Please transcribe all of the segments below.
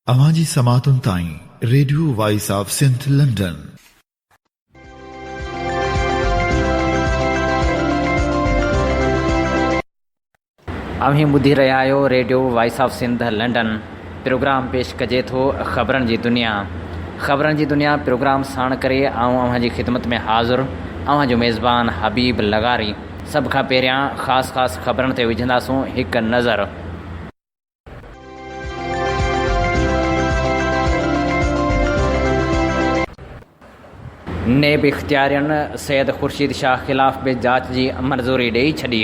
अवांजी समातुन ताईं radio voice of Sindh London. अव्हीं ॿुधी रहिया आहियो radio voice of Sindh London. Programme पेश कजे थो ख़बरनि जी दुनिया। ख़बरनि जी दुनिया प्रोग्राम साण करे अव्हां जी ख़िदमत में हाज़ुर अव्हां जो मेज़बान हबीब लगारी। सभ खां पहिरियां ख़ासि ख़बरनि ते विझंदासूं हिकु नज़र। नेब इख़्तियारियुनि सैयद ख़ुर्शीद शाह ख़िलाफ़ बि जांच जी मंज़ूरी ॾेई छॾी।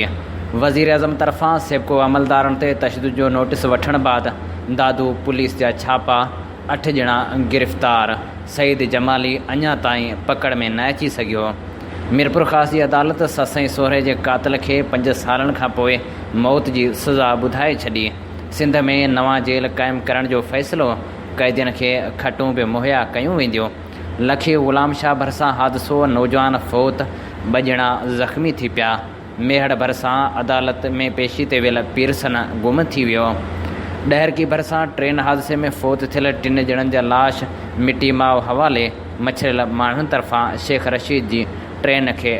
वज़ीर अज़म तरफ़ां सेबको अमलदारनि ते तशदुद जो नोटिस वठण बाद दादू पुलिस जा छापा, 8 ॼणा गिरफ़्तार। सईद जमाली अञा ताईं पकड़ में न अची सघियो। मीरपुर ख़ासि जी अदालत ससई सोहरे जे क़ातिल खे 5 सालनि खां पोइ मौत जी सज़ा ॿुधाए छॾी। सिंध में नवां जेल क़ाइमु करण जो फ़ैसिलो, क़ैदियुनि खे खटूं बि मुहैया कयूं वेंदियूं। लखी ग़ुलाम शाह भरिसां हादिसो, नौजवान फ़ौत, 2 ॼणा ज़ख़्मी थी पिया। मेहड़ भरिसां अदालत में पेशी ते वियल पीरसन गुम थी वियो। डहरकी भरिसां ट्रेन हादिसे में फ़ौत थियल 3 ॼणनि जा लाश मिटी माव हवाले। मछरियल माण्हुनि तरफ़ां शेख रशीद जी ट्रेन खे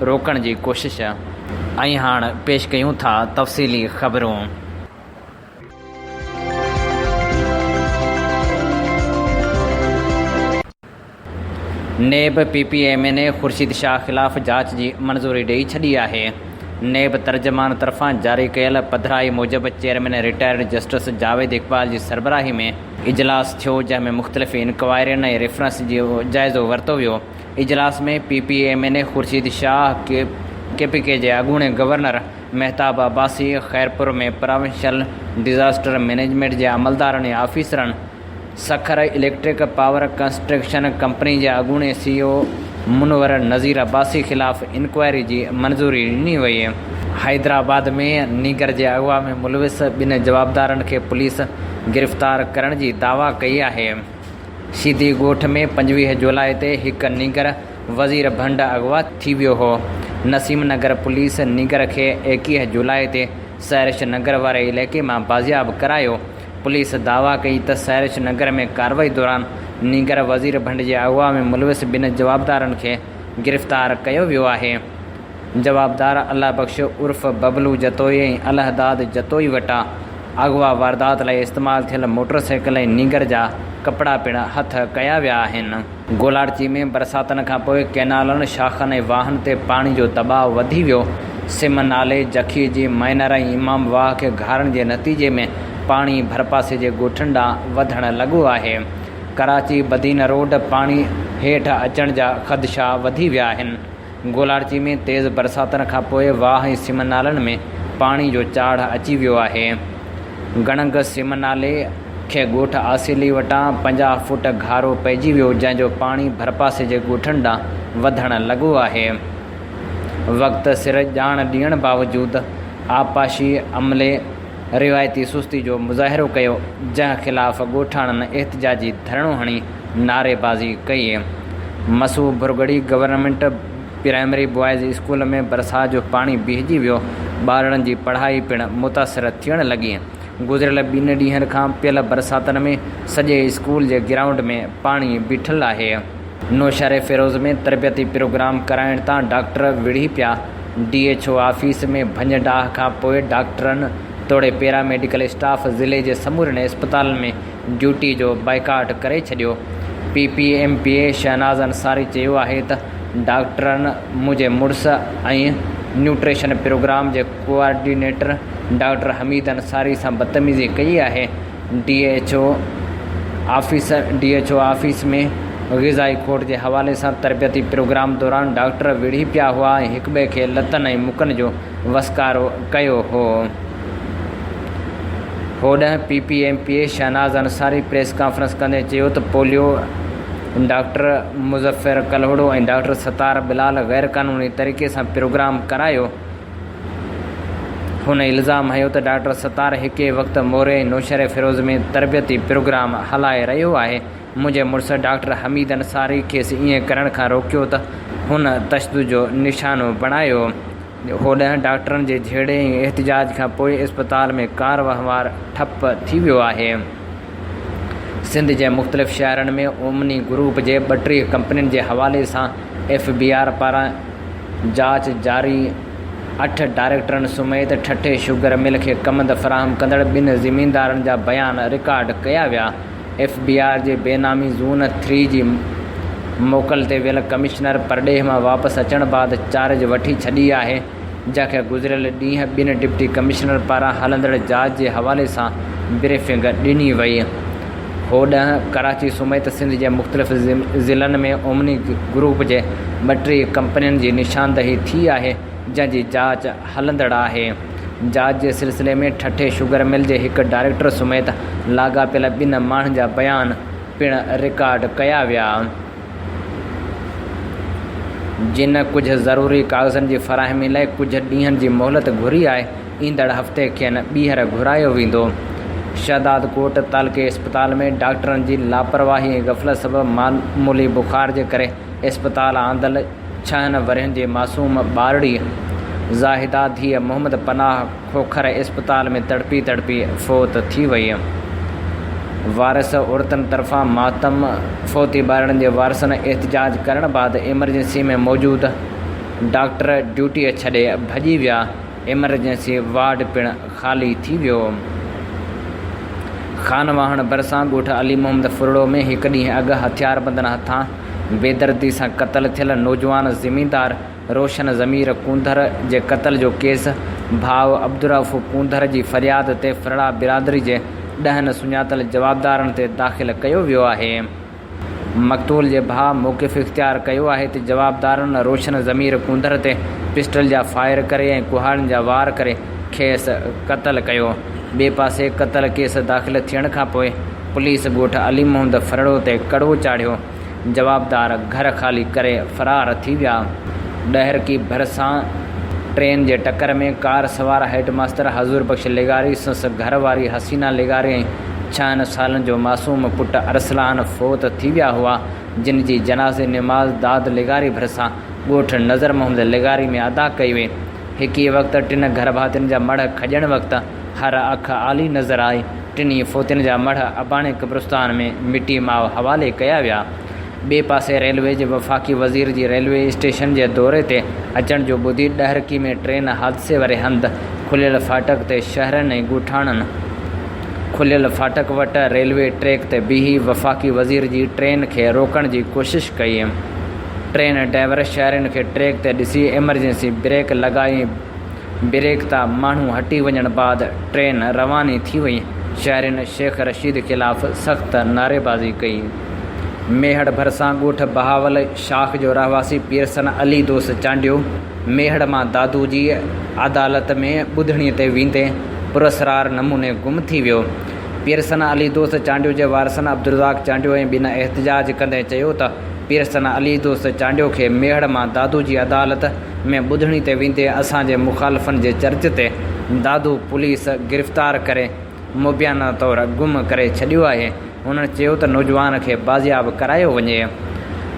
रोकण जी कोशिश। ऐं हाणे पेश कयूं था तफ़सीली ख़बरूं। नेब PPMA ख़ुर्शीद शाह ख़िलाफ़ जांच जी मंज़ूरी ॾेई छॾी आहे। नेब तर्जमान तरफ़ां जारी कयल पधिराई मूजिबि chairman retired justice Javed Iqbal जी सरबराही में इजलास थियो, जंहिंमें मुख़्तलिफ़ इंक्वायरियुनि ऐं रेफरेंस जो जाइज़ो वरितो वियो। इजलास में PPMA ख़ुर्शीद शाह KPK जे अॻूणे गवर्नर महताब अब्बासी, ख़ैरपुर में प्रोविंशियल डिज़ास्टर मैनेजमेंट जे अमलदारनि ऐं ऑफिसरनि, Sukkur electric power construction company जे अॻूणे CEO मुनवर नज़ीर अब्बासी ख़िलाफ़ इंक्वायरी जी मंज़ूरी ॾिनी वई। हैदराबाद में नीगर जे अगवा में मुलविस 2 जवाबदारनि खे पुलिस गिरफ़्तार करण जी दावा कई आहे। शीदी ॻोठ में 25 जुलाई ते हिकु नीगर वज़ीर भंड अगवा थी वियो हो। नसीम नगर पुलिस नीगर खे 21 जुलाई ते सैरिश नगर वारे इलाइक़े मां बाज़ियाब करायो। पुलिस दावा कई त सैरिश नगर में कार्रवाई दौरान नीगर वज़ीर भंड जे अगवा में मुलविस 2 जवाबदारनि खे गिरफ़्तार कयो वियो आहे। जवाबदार अल्लाह बख़्श उर्फ़ बबलू जतोई ऐं अलहदाद जतोई वटां अगवा वारदात लाइ इस्तेमालु थियल मोटरसाइकिल ऐं नीगर जा कपिड़ा पिणु हथ कया विया आहिनि। गोलारची में बरसातनि खां पोइ कैनालनि, शाखनि ऐं वाहन ते पाणी जो दबाव वधी वियो। सिम नाले जखी जी माइनर ऐं इमाम वाह खे घारण जे नतीजे में पाणी भरपासे जे ॻोठनि ॾांहुं वधणु लॻो आहे। कराची बदीन रोड पाणी हेठि अचण जा ख़दशा वधी विया आहिनि। गोलारची में तेज़ बरसातनि खां पोइ वाह ऐं सिम नालनि में पाणी जो चाढ़ अची वियो आहे। गणंग सिम नाले खे ॻोठ आसिली वटां 50 फुट घारो पइजी वियो, जंहिंजो पाणी भरपासे जे ॻोठनि ॾांहुं वधणु लॻो आहे। वक़्ति सिर ॼाण ॾियण बावजूदि आबपाशी अमले रिवायती सुस्ती जो मुज़ाहिरो कयो, जंहिं ख़िलाफ़ ॻोठाणनि एहतिजाजी धरणो हणी नारेबाज़ी कई। मसू बुरगड़ी गवर्नमेंट प्राइमरी बॉयज़ स्कूल में बरसाति जो पाणी बीहजी वियो। ॿारनि जी पढ़ाई पिणु मुतासिर थियण लॻी। गुज़िरियल 2 ॾींहंनि खां पियल बरसातनि में सॼे स्कूल जे ग्राउंड में पाणी बीठल आहे। नौशहर फ़िरोज़ में तरबियती प्रोग्राम कराइण तां डॉक्टर विढ़ी पिया। DHO ऑफिस में भञ डाह खां पोइ डॉक्टरनि तोड़े पैरामेडिकल स्टाफ ज़िले जे समूरनि अस्पतालनि में ड्यूटी जो बाइकाट करे छॾियो। PPMPA शहनाज़ अंसारी चयो आहे त डॉक्टरनि मुंहिंजे मुड़ुस ऐं न्यूट्रिशन प्रोग्राम जे कोऑर्डिनेटर डॉक्टर हमीद अंसारी सां बदतमीज़ी कई आहे। DHO ऑफिस में ग़िज़ाई खोट जे हवाले सां तरबियती प्रोग्राम दौरान डॉक्टर विढ़ी पिया हुआ ऐं हिक ॿिए खे लतनि ऐं मुकनि जो वसकारो कयो हो। होॾांहुं PPMPA Shahnaz Ansari press conference कंदे चयो त पोलियो डॉक्टर मुज़फ़र कलहोड़ो ऐं डॉक्टर सतार बिलाल गैर क़ानूनी तरीक़े सां प्रोग्राम करायो। हुन इल्ज़ाम हयो त डॉक्टर सतार हिके वक़्तु मोरे नौशहर फ़िरोज़ में तरबियती प्रोग्राम हलाए रहियो आहे। मुंहिंजे मुड़ुस डॉक्टर हमीद अंसारी खेसि ईअं करण खां रोकियो त हुन तशदुद जो निशानो बणायो। होॾांहुं डॉक्टरनि जे झेड़े ऐं एहतिजाज खां पोइ अस्पताल में कार वहिंवार ठप थी वियो आहे। सिंध जे मुख़्तलिफ़ शहरनि में ओमनी ग्रुप जे 32 कंपनियुनि जे हवाले सां FBI पारां जांच जारी। 8 डायरेक्टरनि समेत ठठे शुगर मिल खे कमंद फ़राहम कंदड़ 2 ज़मीनदारनि जा बयान रिकॉर्ड कया विया। FBI जे बेनामी ज़ोन 3 जी मोकल ते वियल कमिश्नर परॾेह मां वापसि अचण बाद चार्ज वठी छॾी आहे, जंहिंखे गुज़िरियल ॾींहुं 2 डिप्टी कमिश्नर पारां हलंदड़ जांच जे हवाले सां ब्रीफिंग ॾिनी वई। होॾांहुं कराची समेत सिंध जे मुख़्तलिफ़ ज़िलनि में ओमनी ग्रुप जे 32 कंपनियुनि जी निशानदही थी आहे, जंहिंजी जांच हलंदड़ आहे। जांच जे सिलसिले में ठठे शुगर मिल जे 1 डायरेक्टर समेत लाॻापियल 2 माण्हुनि जा बयान पिणु रिकॉर्ड कया विया, जिन कुझु ज़रूरी कागज़नि जी फ़राहमी लाइ कुझु ॾींहंनि जी मोहलत घुरी आहे। ईंदड़ हफ़्ते खेनि ॿीहर घुरायो वेंदो। शहदाद कोट तालुके इस्पताल में डॉक्टरनि जी लापरवाही ऐं ग़फ़लत सबबि मामूली बुख़ार जे करे इस्पताल आंदल 6 वरहनि जे मासूम ॿारड़ी ज़ाहिदा धीअ मोहम्मद पनाह खोखर इस्पताल में तड़पी फ़ौत थी वई। वारिस औरतुनि तरफ़ां मातम फ़ौती ॿारनि जे वारिसनि एहतिजाज करण बाद एमरजेंसी में मौजूदु डॉक्टर ड्यूटी छॾे भॼी विया। एमरजेंसी वार्ड पिणु ख़ाली थी वियो। खानवाहण भरिसां ॻोठ अली मोहम्मद फुरड़ो में 1 ॾींहुं अॻु हथियारबंदनि हथां बेदर्दी सां क़तल थियल नौजवान ज़मीनदार रोशन ज़मीर कूंदर जे क़तल जो केस भाउ अब्दुरऊफ़ कूंदर जी फ़रियाद ते फुरड़ा बिरादरी जे 10 सुञातल जवाबदारनि ते दाख़िल कयो वियो आहे। मक़तूल जे भाउ मौक़िफ़ इख़्तियार कयो आहे त जवाबदारनि रोशन ज़मीर कूंदर ते पिस्टल जा फायर करे ऐं कुहाड़नि जा वार करे खेसि क़तल कयो। ॿिए पासे क़तल केस दाख़िल थियण खां पोइ पुलिस ॻोठ अली मोहम्मद फुरड़ो ते कड़ो चाढ़ियो। जवाबदार घर ख़ाली करे फ़रार थी विया। ॾहरकी भरिसां ट्रेन जे टकर में कार सवार हेडमास्टर हज़ूर बख़्श लेगारी संसु घरवारी हसीना लेगारी ऐं 6 सालनि जो मासूम पुटु अरसलान फ़ौत थी विया हुआ, जिन जी जनाज़े निमाज़ दाद लेगारी भरिसां ॻोठ नज़र मोहम्मद लेगारी में अदा कई वई। हिकु वक़्तु 3 घर भातियुनि जा मढ़ खॼण वक़्तु हर अख आली नज़र आई। 3 फ़ौतियुनि जा मढ़ अबाणे क़ब्रिस्तान में मिटी माव हवाले कया विया। ॿिए पासे रेलवे जे वफ़ाक़ी वज़ीर जी रेलवे स्टेशन जे दौरे ते अचण जो ॿुधी ॾहरकी में ट्रेन हादसे वारे हंधि खुलियल फाटक ते शहरनि ऐं ॻोठाणनि खुलियल फाटक वटि रेलवे ट्रैक ते बीही वफ़ाक़ी वज़ीर जी ट्रेन खे रोकण जी कोशिशि कई। ट्रेन ड्राइवर शहरनि खे ट्रैक ते ॾिसी एमरजेंसी ब्रेक लॻाई। ब्रेक तां माण्हू हटी वञण बाद ट्रेन रवानी थी वई। शहरनि शेख रशीद ख़िलाफ़ सख़्तु नारेबाज़ी कई। मेहड़ भरिसां ॻोठ बहावल शाख जो रहवासी पीरसन अली दोस्त चांडियो मेहड़ मां दादू जी अदालत में ॿुधणीअ ते वेंदे पुरस्कार नमूने गुम थी वियो। पीरसन अली दोस्त चांडियो जे वारसनि अब्दुरज़ाक चांडियो ऐं ॿिन एहतिजाज कंदे चयो त पीरसन अली दोस्त चांडियो खे मेहड़ मां दादू जी अदालत में ॿुधणी ते वेंदे असांजे मुखालफ़नि जे चर्च ते दादू पुलिस गिरफ़्तार करे मुबियाना तौरु गुम करे छॾियो आहे। हुननि चयो त नौजवान खे बाज़ियाब करायो वञे।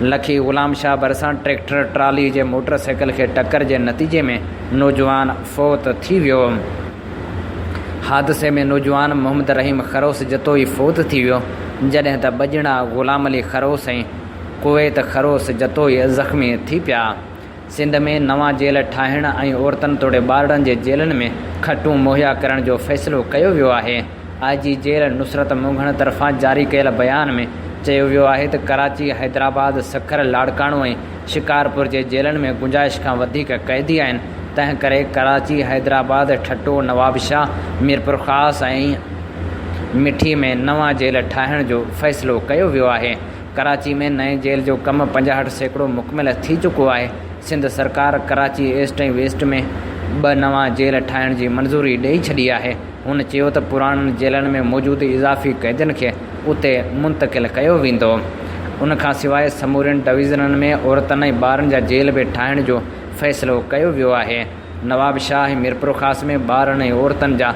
लखी ग़ुलाम शाह भरिसां ट्रैक्टर ट्राली जे मोटरसाइकिल खे टक्कर जे नतीजे में नौजवान फ़ौत थी वियो। हादसे में नौजवान मोहम्मद रहीम खरोस जतोई फ़ौत थी वियो, जॾहिं त बजणा ग़ुलाम अली खरोस ऐं कुवैत खरोस जतोई ज़ख़्मी थी पिया। सिंध में नवां जेल ठाहिण ऐं औरतुनि तोड़े ॿारनि जे जेलनि में खटूं मुहैया करण जो फ़ैसिलो कयो वियो आहे। IG जेल नुसरत मुंघण तरफ़ां जारी कयल बयान में चयो वियो आहे त कराची, हैदराबाद, सखर, लाड़काणो ऐं शिकारपुर जे जेलनि में गुंजाइश खां वधीक क़ैदी आहिनि। तंहिं करे कराची, हैदराबाद, ठट्टो, नवाबशाह, मीरपुर ख़ास ऐं मिठी में नवां जेल ठाहिण जो फ़ैसिलो कयो वियो आहे। कराची में नए जेल जो कमु 65% मुकमिल थी चुको आहे। सिंध सरकार कराची ईस्ट ऐं वेस्ट में 2 नवां जेल ठाहिण जी मंज़ूरी ॾेई छॾी आहे। हुन चयो त पुराणनि जेलनि में मौजूदु इज़ाफ़ी क़ैदियुनि खे उते मुंतक़िल कयो वेंदो। उनखां सवाइ समूरनि डिवीज़ननि में औरतुनि ऐं ॿारनि जा जेल बि ठाहिण जो फ़ैसिलो कयो वियो आहे। नवाबशाह ऐं मीरपुर ख़ास में ॿारनि ऐं औरतुनि जा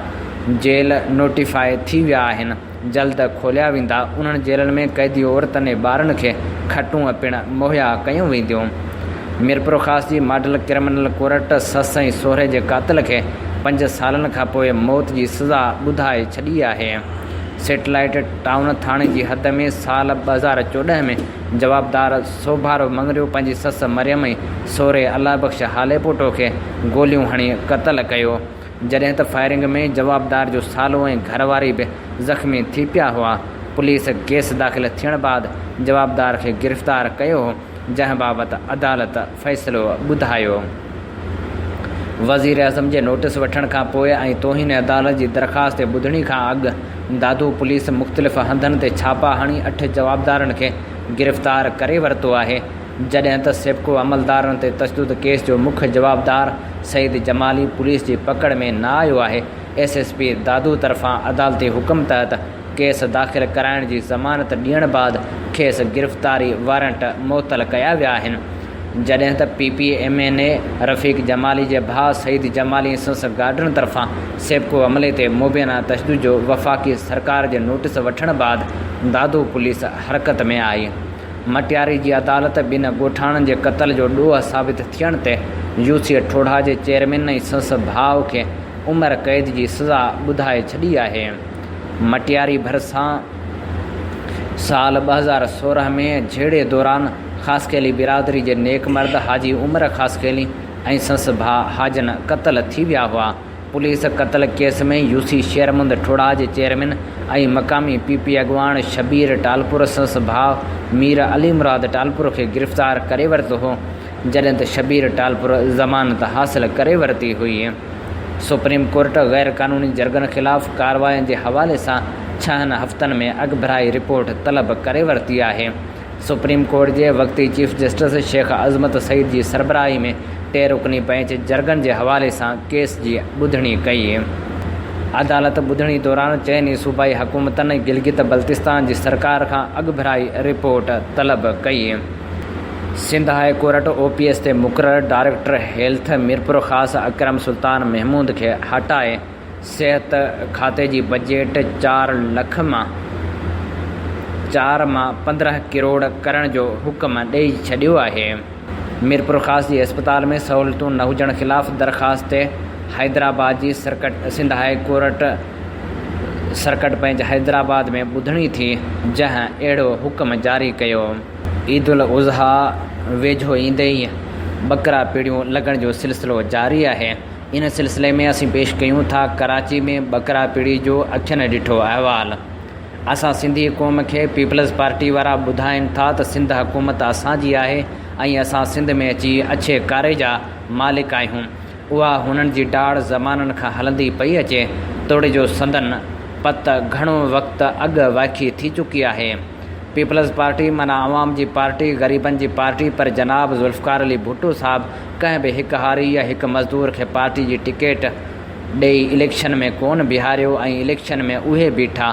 जेल नोटिफाई थी विया आहिनि, जल्द खोलिया वेंदा। उन्हनि जेलनि में क़ैदी औरतुनि ऐं ॿारनि खे खटूं पिणु मुहैया कयूं वेंदियूं। मीरपुर ख़ास जी मॉडल क्रिमिनल कोर्ट ससु ऐं सहुरे जे क़ातिल खे 5 सालनि खां पोइ मौत जी सज़ा ॿुधाए छॾी आहे। सेटेलाइट टाउन थाणे जी हद में साल 2014 में जवाबदार सोभारो मंगरियो पंहिंजी ससु मरियम ऐं सोरे अलाह बख़्श हालेपोटो खे गोलियूं हणी क़तल कयो, जॾहिं त फायरिंग में जवाबदार जो सालो ऐं घरवारी बि ज़ख़्मी थी पिया हुआ। पुलिस केस दाख़िल थियण बाद जवाबदार खे गिरफ़्तार कयो हो, जंहिं बाबति अदालत फ़ैसिलो ॿुधायो। वज़ीर आज़म जे नोटिस वठण खां पोइ ऐं तौहीन अदालत जी दरख़्वास्त ते ॿुधणी खां अॻु दादू पुलिस मुख़्तलिफ़ हंधनि ते छापा हणी 8 जवाबदारनि खे गिरफ़्तार करे वरितो आहे, जॾहिं त सेबको अमलदारनि ते तशदुद केस जो मुख्य जवाबदार सईद जमाली पुलिस जी पकड़ में न आयो आहे। SSP दादू तरफ़ां अदालती हुकुम तहत केस दाख़िल कराइण जी ज़मानत ॾियण बाद खेसि गिरफ़्तारी वारंट मुअतल कया विया आहिनि, जॾहिं त PPMNA रफ़ीक जमाली जे भाउ सईद जमाली संस गार्डन तरफ़ां सेबको अमले ते मुबैना तशदुद जो वफ़ाक़ी सरकार जे नोटिस वठण बाद दादू पुलिस हरकत में आई। मटियारी जी अदालत ॿिनि ॻोठाणनि जे क़तल जो ॾोह साबित थियण ते UC ठोडा जे चेयरमैन ऐं संस भाउ खे उमिरि क़ैद जी सज़ा ॿुधाए छॾी आहे। मटियारी भरिसां साल 2016 में झेड़े दौरान ख़ासकेली बिरादरी जे नेक मर्द हाजी उमर ख़ासकेली ऐं संस भाउ हाजन क़तल थी विया हुआ। पुलिस क़तल केस में UC शेरमुंद ठोडा जे चेयरमैन ऐं मक़ामी PP अॻवान शबीर टालपुर संस भाउ मीर अली मुराद टालपुर खे गिरफ़्तार करे वरितो हो, जॾहिं त शबीर टालपुर ज़मानत हासिल करे वरिती हुई। सुप्रीम कोर्ट गैर क़ानूनी जरगन ख़िलाफ़ कार्रवाइनि जे हवाले सां 6 हफ़्तनि में अॻिभराई रिपोर्ट तलब करे वरिती आहे। सुप्रीम कोर्ट जे वक़्ती चीफ जस्टिस शेख अज़मत सईद जी सरबराही में 3 रुकनी बेंच जरगन जे हवाले सां केस जी ॿुधणी कई। अदालत ॿुधणी दौरान चइनी सूबाई हुकूमतनि गिलगित बल्तिस्तान जी सरकार खां अॻिभराई रिपोर्ट तलब कई। सिंध हाई कोर्ट OPS ते मुक़ररु डायरेक्टर हेल्थ मीरपुर ख़ासि अकरम सुल्तान महमूद खे हटाए सिहत खाते जी बजेट 4 लाख मां 15 करोड़ करण जो हुकुम ॾेई छॾियो आहे। मीरपुर ख़ासि जी अस्पताल में सहूलियतूं न हुजण ख़िलाफ़ दरख़्वास्त ते हैदराबाद जी Sindh high court circuit bench Hyderabad में ॿुधणी थी, जंहिं अहिड़ो हुकुम जारी कयो। ईद उल उज़हा वेझो ईंदे ई बकरा पीढ़ियूं लॻण जो सिलसिलो जारी आहे। इन सिलसिले में असीं पेश कयूं था कराची में बकरा पीढ़ी जो अखियुनि ॾिठो अहवाल। असां सिंधी क़ौम खे पीपल्स पार्टी वारा ॿुधाइनि था त सिंध हुकूमत असांजी आहे ऐं असां सिंध में अची अच्छे कारे जा मालिक आहियूं। उहा हुननि जी डाढ़ ज़माननि खां हलंदी पई अचे, तोड़े जो संदन पत घणो वक़्तु अॻु वाक़ी थी चुकी आहे। पीपल्स पार्टी माना आवाम जी पार्टी, ग़रीबनि जी पार्टी, पर जनाब ज़ुल्फ़िकार अली भुट्टो साहब कंहिं बि हिकु हारी या हिकु मज़दूर खे पार्टी जी टिकट ॾेई इलेक्शन में कोन बिहारियो ऐं इलेक्शन में उहे बीठा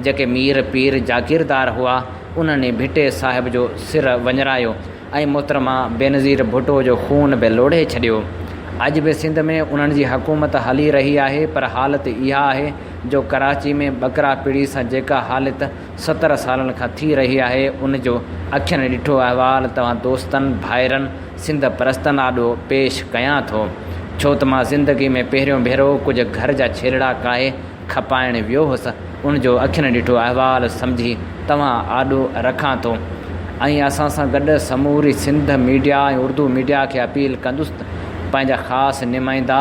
जेके मीर पीर जागीरदार हुआ। उन्हनि भिटे साहिब जो सिर वञरायो ऐं मोहतरमा बेनज़ीर भुट्टो जो खून बि लोढ़े छॾियो। अॼु बि सिंध में उन्हनि जी हुकूमत हली रही आहे, पर हालत इहा आहे जो कराची में बकरा पीढ़ी सां जेका हालत 70 सालनि खां थी रही आहे, उन जो अखियुनि ॾिठो अहवाल तव्हां दोस्तनि भाइरनि सिंध परस्तनि आॾो पेश कयां थो, छो त मां ज़िंदगी में पहिरियों भेरो कुझु घर जा छेलड़ा काहे खपाइण वियो हुअसि। उन जो अखियुनि ॾिठो अहवाल सम्झी तव्हां आॾो रखां थो ऐं असां सां गॾु समूरी सिंध मीडिया ऐं उर्दू मीडिया खे अपील कंदुसि त पंहिंजा ख़ासि नुमाइंदा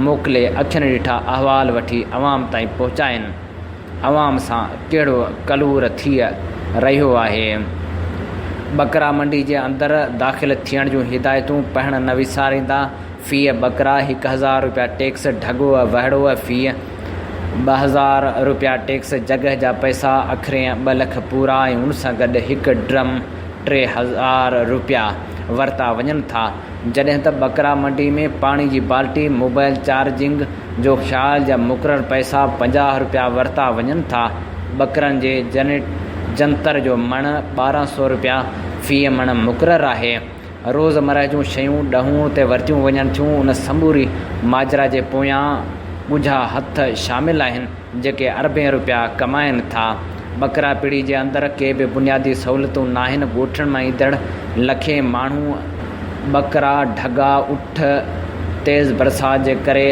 मोकिले अखियुनि ॾिठा अहवाल वठी अवाम ताईं पहुचाइनि। अवाम सां कहिड़ो कलूर थी रहियो आहे। बकरा मंडी जे अंदरि दाख़िल थियण जूं हिदायतूं पढ़णु न विसारींदा। फ़ी बकरा 1000 रुपया टैक्स, ढगो वहड़ो फ़ी 2000 रुपया टैक्स, जॻह जा पैसा अखरे 2 लख पूरा ऐं उन सां गॾु हिकु ड्रम 3000 रुपया वरिता वञनि था, जॾहिं त बकरा मंडी में पाणी जी बाल्टी, मोबाइल चार्जिंग जो ख़्याल जा मुक़ररु पैसा 50 रुपया वरिता वञनि था। बकरनि जे जंतर जो मण 1200 रुपया फ़ी मण मुक़ररु आहे। रोज़मर्रा जूं शयूं ॾहूं ते वरितियूं वञनि थियूं। उन समूरी माजरा जे पोयां ॻुझा हथ शामिल आहिनि जेके अरबे रुपया कमाइनि था। बकरा पीढ़ी जे अंदरि के बि बुनियादी सहूलियतूं न आहिनि। ॻोठनि मां ईंदड़ लखे माण्हू बकरा, ढगा, उठ तेज़ बरसाति जे करे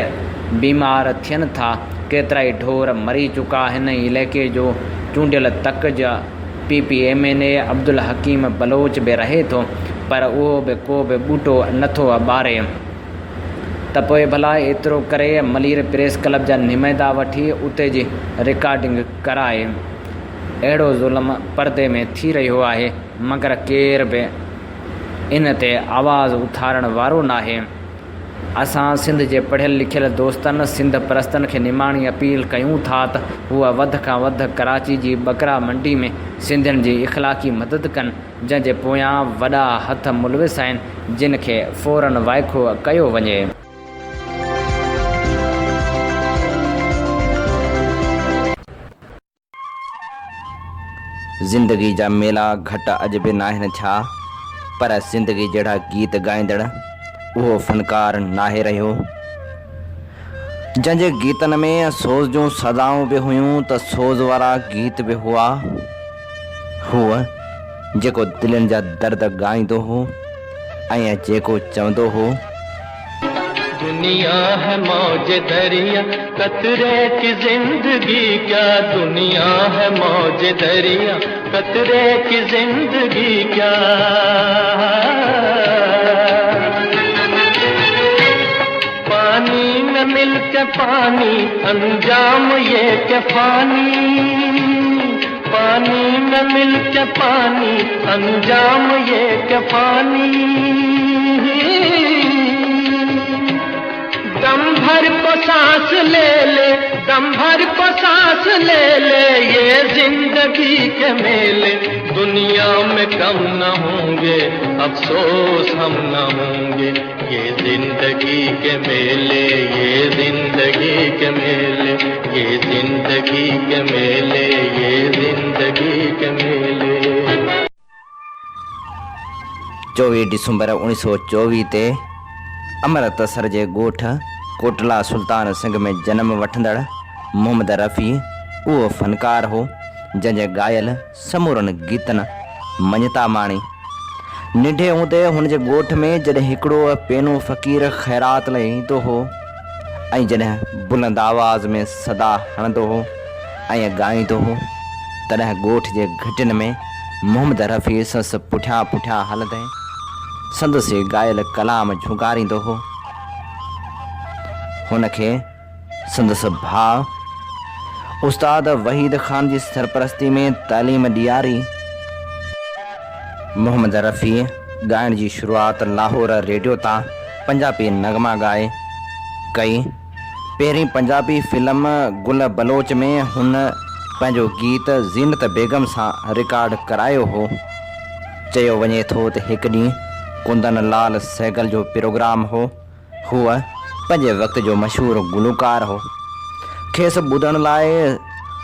बीमार थियनि था। केतिरा ई ढोर मरी चुका आहिनि। इलाइक़े जो चूंडियल तक जा PPMNA अब्दुल हकीम बलोच बि रहे थो, पर उहो बि को बि ॿूटो नथो ॿारे त पोइ भला एतिरो करे मलीर प्रेस क्लब जा नुमाइंदा वठी उते जी रिकॉर्डिंग कराए। अहिड़ो ज़ुल्म परदे में थी रहियो आहे, मगर केर बि इन ते आवाज़ उथारण वारो नाहे। असां सिंध जे पढ़ियल लिखियल दोस्तनि सिंध परस्तनि खे निमाणी अपील कयूं था त हूअ वधि खां वधि कराची जी बकरा मंडी में सिंधियुनि जी इख़लाक़ी मदद कनि, जंहिंजे पोयां वॾा हथ मुलविस आहिनि, जिन खे फ़ौरन वाइखो कयो वञे। ज़िंदगी जा मेला घटि अॼु बि नाहिनि छा, पर ज़िंदगी जहिड़ा गीत ॻाईंदड़ उहो फ़नकार नाहे रहियो। जंहिंजे गीतनि में सोज़ जूं सदाऊं बि हुयूं त सोज़ वारा गीत बि हुआ। हूअ जेको दिलनि जा दर्द ॻाईंदो हो ऐं जेको चवंदो हो, दुनिया है मौज दरिया कतरे की जिंदगी क्या, दुनिया है मौज दरिया कतरे की जिंदगी क्या। पानी में मिल के पानी अंजाम ये के फानी, पानी में मिल के पानी अंजाम ये के फानी। दम भर को सांस ले ले, दम भर को सांस ले ले, ये जिंदगी के मेले दुनिया में कम न होंगे, अफसोस हम न होंगे। ये जिंदगी के मेले, ये जिंदगी के मेले, ये जिंदगी के मेले, ये जिंदगी के मेले। 24 दिसंबर 1924 ते अमृतसर जे ॻोठ कोटला सुल्तान सिंह में जनम वठंदड़ मोहम्मद रफ़ी उहो फ़नकार हो जंहिंजे ॻायल समूरनि गीतनि मञता माणी। निंढे हूंदे हुन जे ॻोठ में जॾहिं हिकिड़ो पेनो फ़क़ीर ख़ैरात लाइ ईंदो हो ऐं जॾहिं बुलंद आवाज़ में सदा हणंदो हो ऐं ॻाईंदो हो, तॾहिं ॻोठ जे घटियुनि में मोहम्मद रफ़ी संस पुठियां पुठियां हलंदे संदसि ॻायल कलाम झुगारींदो हो। हुनखे संदसि भाउ उस्ताद वहीद ख़ान जी सरपरस्ती में तालीम ॾियारी। मोहम्मद रफ़ी ॻाइण जी शुरूआत लाहौर रेडियो तां पंजाबी नगमा ॻाए कई। पहिरीं पंजाबी फिल्म गुल बलोच में हुन पंहिंजो गीत ज़ीनत बेगम सां रिकॉर्ड करायो हो। चयो वञे थो त हिकु ॾींहुं कुंदन लाल सहगल जो प्रोग्राम हो। हूअ पंहिंजे वक़्त जो मशहूरु गुलकार हो। खेसि ॿुधण लाइ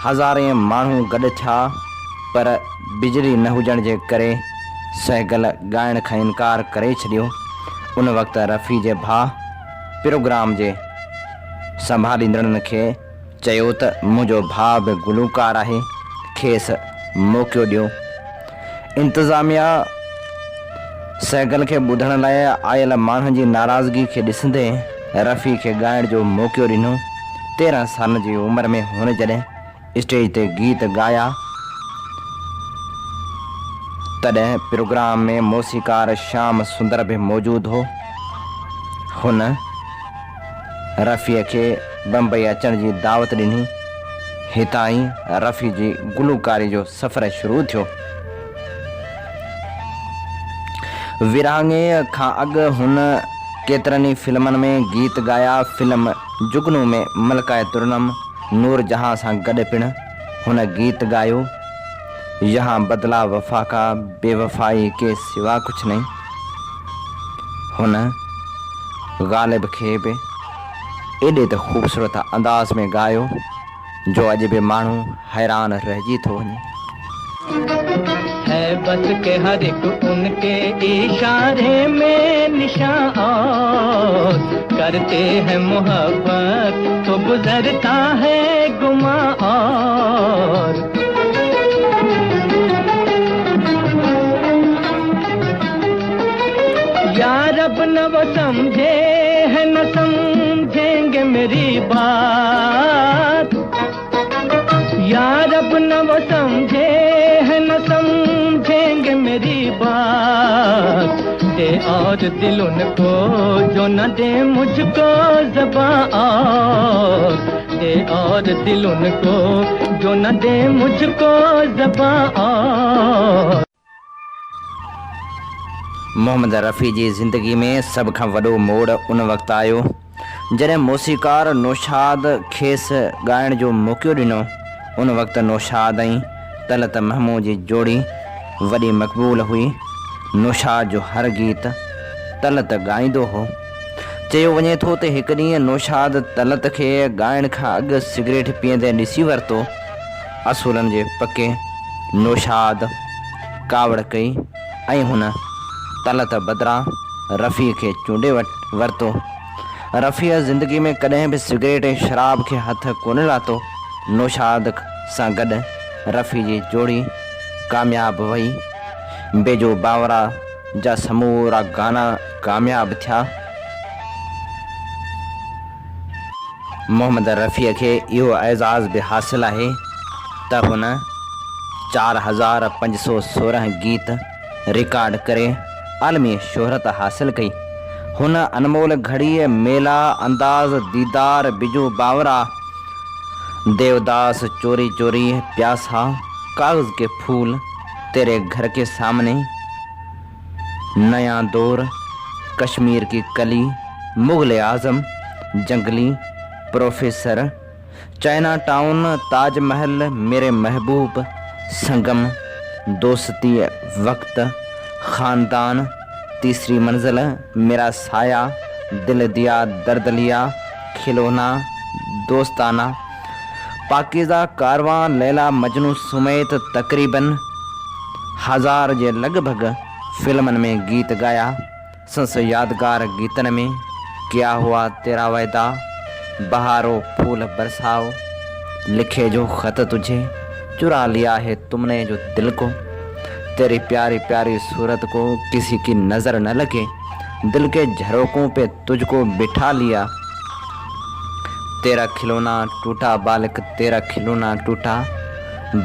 हज़ारे माण्हू गॾु थिया, पर बिजली न हुजण जे करे सहगल ॻाइण खां इनकार करे छॾियो। उन वक़्तु रफ़ी जे भाउ प्रोग्राम जे संभालींदड़नि खे चयो त मुंहिंजो भाउ बि गुलकार आहे, खेसि मौक़ो ॾियो। इंतिज़ामिया सहगल खे ॿुधण लाइ आयल माण्हुनि जी नाराज़गी खे ॾिसंदे रफ़ी खे ॻाइण जो मौक़ो ॾिनो। 13 सालनि जी उमिरि में हुन जॾहिं स्टेज ते गीत ॻाया, तॾहिं प्रोग्राम में मौसीकार श्याम सुंदर बि मौजूदु हो। हुन रफ़ीअ खे बम्बई अचण जी दावत ॾिनी। हितां ई रफ़ी जी गुलकारी जो सफ़र शुरू थियो। विरहाङे खां अॻु हुन केतिरनि ई फिल्मनि में गीत ॻाया। फिल्म जुगनू में मलकाए तुरनम नूर जहां सां गॾु पिणु हुन गीत ॻायो, यहाँ बदला वफ़ा का बेवफ़ाई के सिवा कुछ नहीं। हुन ग़ालिब खे बि एॾे त ख़ूबसूरत अंदाज़ में ॻायो जो अॼु बि माण्हू हैरान रहिजी थो वञे। है बस के हर एक उनके इशारे में निशान, करते हैं मोहब्बत तो गुजरता है गुमा और। यार अब न वो समझे है न समझेंगे मेरी बात, दे और दिल उनको जो न दे मुझको ज़बां और, दे और दिल उनको जो न दे मुझको ज़बां और। मोहम्मद रफ़ी जी ज़िंदगी में सब खां वॾो मोड़ उन वक़्तु आयो जॾहिं मौसीकार नौशाद खेसि ॻाइण जो मौक़ो ॾिनो। उन वक़्तु नौशाद ऐं तलत महमूद जी जोड़ी वॾी मक़बूल हुई। नौशाद जो हर गीत तलत ॻाईंदो हो। चयो वञे थो त हिकु ॾींहुं नौशाद तलत खे ॻाइण खां अॻु सिगरेट पीअंदे ॾिसी वरितो। असूलनि जे पके नौशाद कावड़ कई ऐं हुन तलत बदिरां रफ़ी खे चूंडे वरितो। रफ़ीअ ज़िंदगी में कॾहिं बि सिगरेट ऐं शराब खे हथ कोन लाथो। नौशाद सां गॾु रफ़ी जी जोड़ी कामयाबु वई। बेजो बावरा जा समूरा गाना कामयाबु थिया। मोहम्मद रफ़ीअ खे इहो एज़ाज़ बि हासिलु आहे त हुन 4516 गीत रिकॉर्ड करे आलमी शोहरत हासिल कई। हुन अनमोल घड़ीअ मेला अंदाज़ दीदार बिजू बावरा देवदास चोरी चोरी प्यासा कागज़ के फूल तेरे घर के सामने नया दौर कश्मीर की कली मुग़ल आज़म जंगली प्रोफेसर चाइना टाउन ताजमहल मेरे महबूब संगम दोस्ती वक्त ख़ानदान तीसरी मंजिल मेरा साया दिल दिया दर्द लिया खिलौना दोस्ताना पाकीज़ा कारवां लैला मजनू समेत तकरीबन 1000 जे लॻभॻि फिल्मनि में गीत ॻाया। संस यादगार गीतनि में क्या हुआ तेरा वायदा बहारो फूल बरसाओ लिखे जो ख़त तुझे चुरा लिया है तुमने जो दिल को तेरी प्यारी प्यारी सूरत को किसी की नज़र न लगे दिल के झरोकों पे तुझको बिठा लिया तेरा खिलौना टूटा बालक तेरा खिलौना टूटा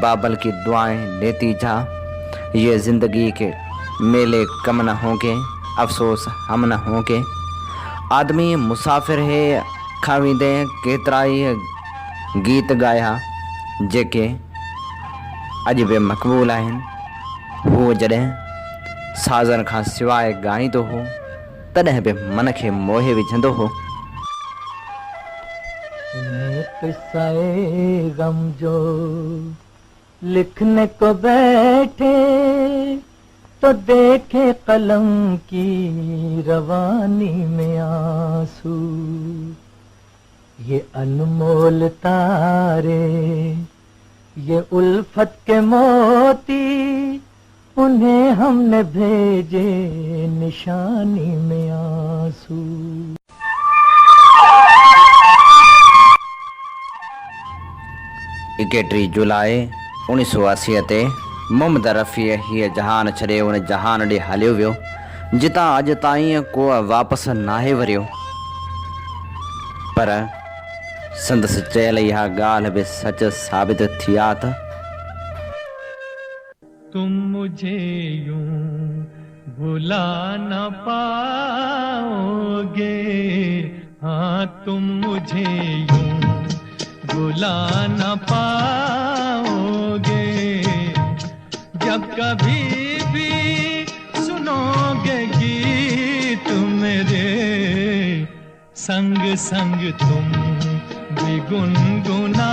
बाबल की दुआएं लेती जा ये ज़िंदगी के मेले कम न होंगे अफसोस हम न होंगे आदमी मुसाफिर है खाविंदे केतिराई गीत ॻाया जेके अॼु बि मक़बूल आहिनि। हू जॾहिं साज़नि खां सवाइ ॻाईंदो हो तॾहिं बि मन खे मोहे विझंदो हो। किस्से गम जो लिखने को बैठे तो देखे कलम की रवानी में आंसू ये अनमोल तारे ये उल्फत के मोती उन्हें हमने भेजे निशानी में आंसू। 31 जुलाई 1980 ते मोहम्मद रफ़ीअ हीअ जहान छॾे उन जहान ॾे हलियो वियो जितां अॼु ताईं को वापसि नाहे वरियो। पर संदसि चयल इहा ॻाल्हि बि सच साबित थी आहे त तुम मुझे यूं भुला न पाओगे, हाँ तुम मुझे यूं भुला न पाओगे, जब कभी भी सुनोगे गीत मेरे संग संग तुम भी गुनगुनाओगे,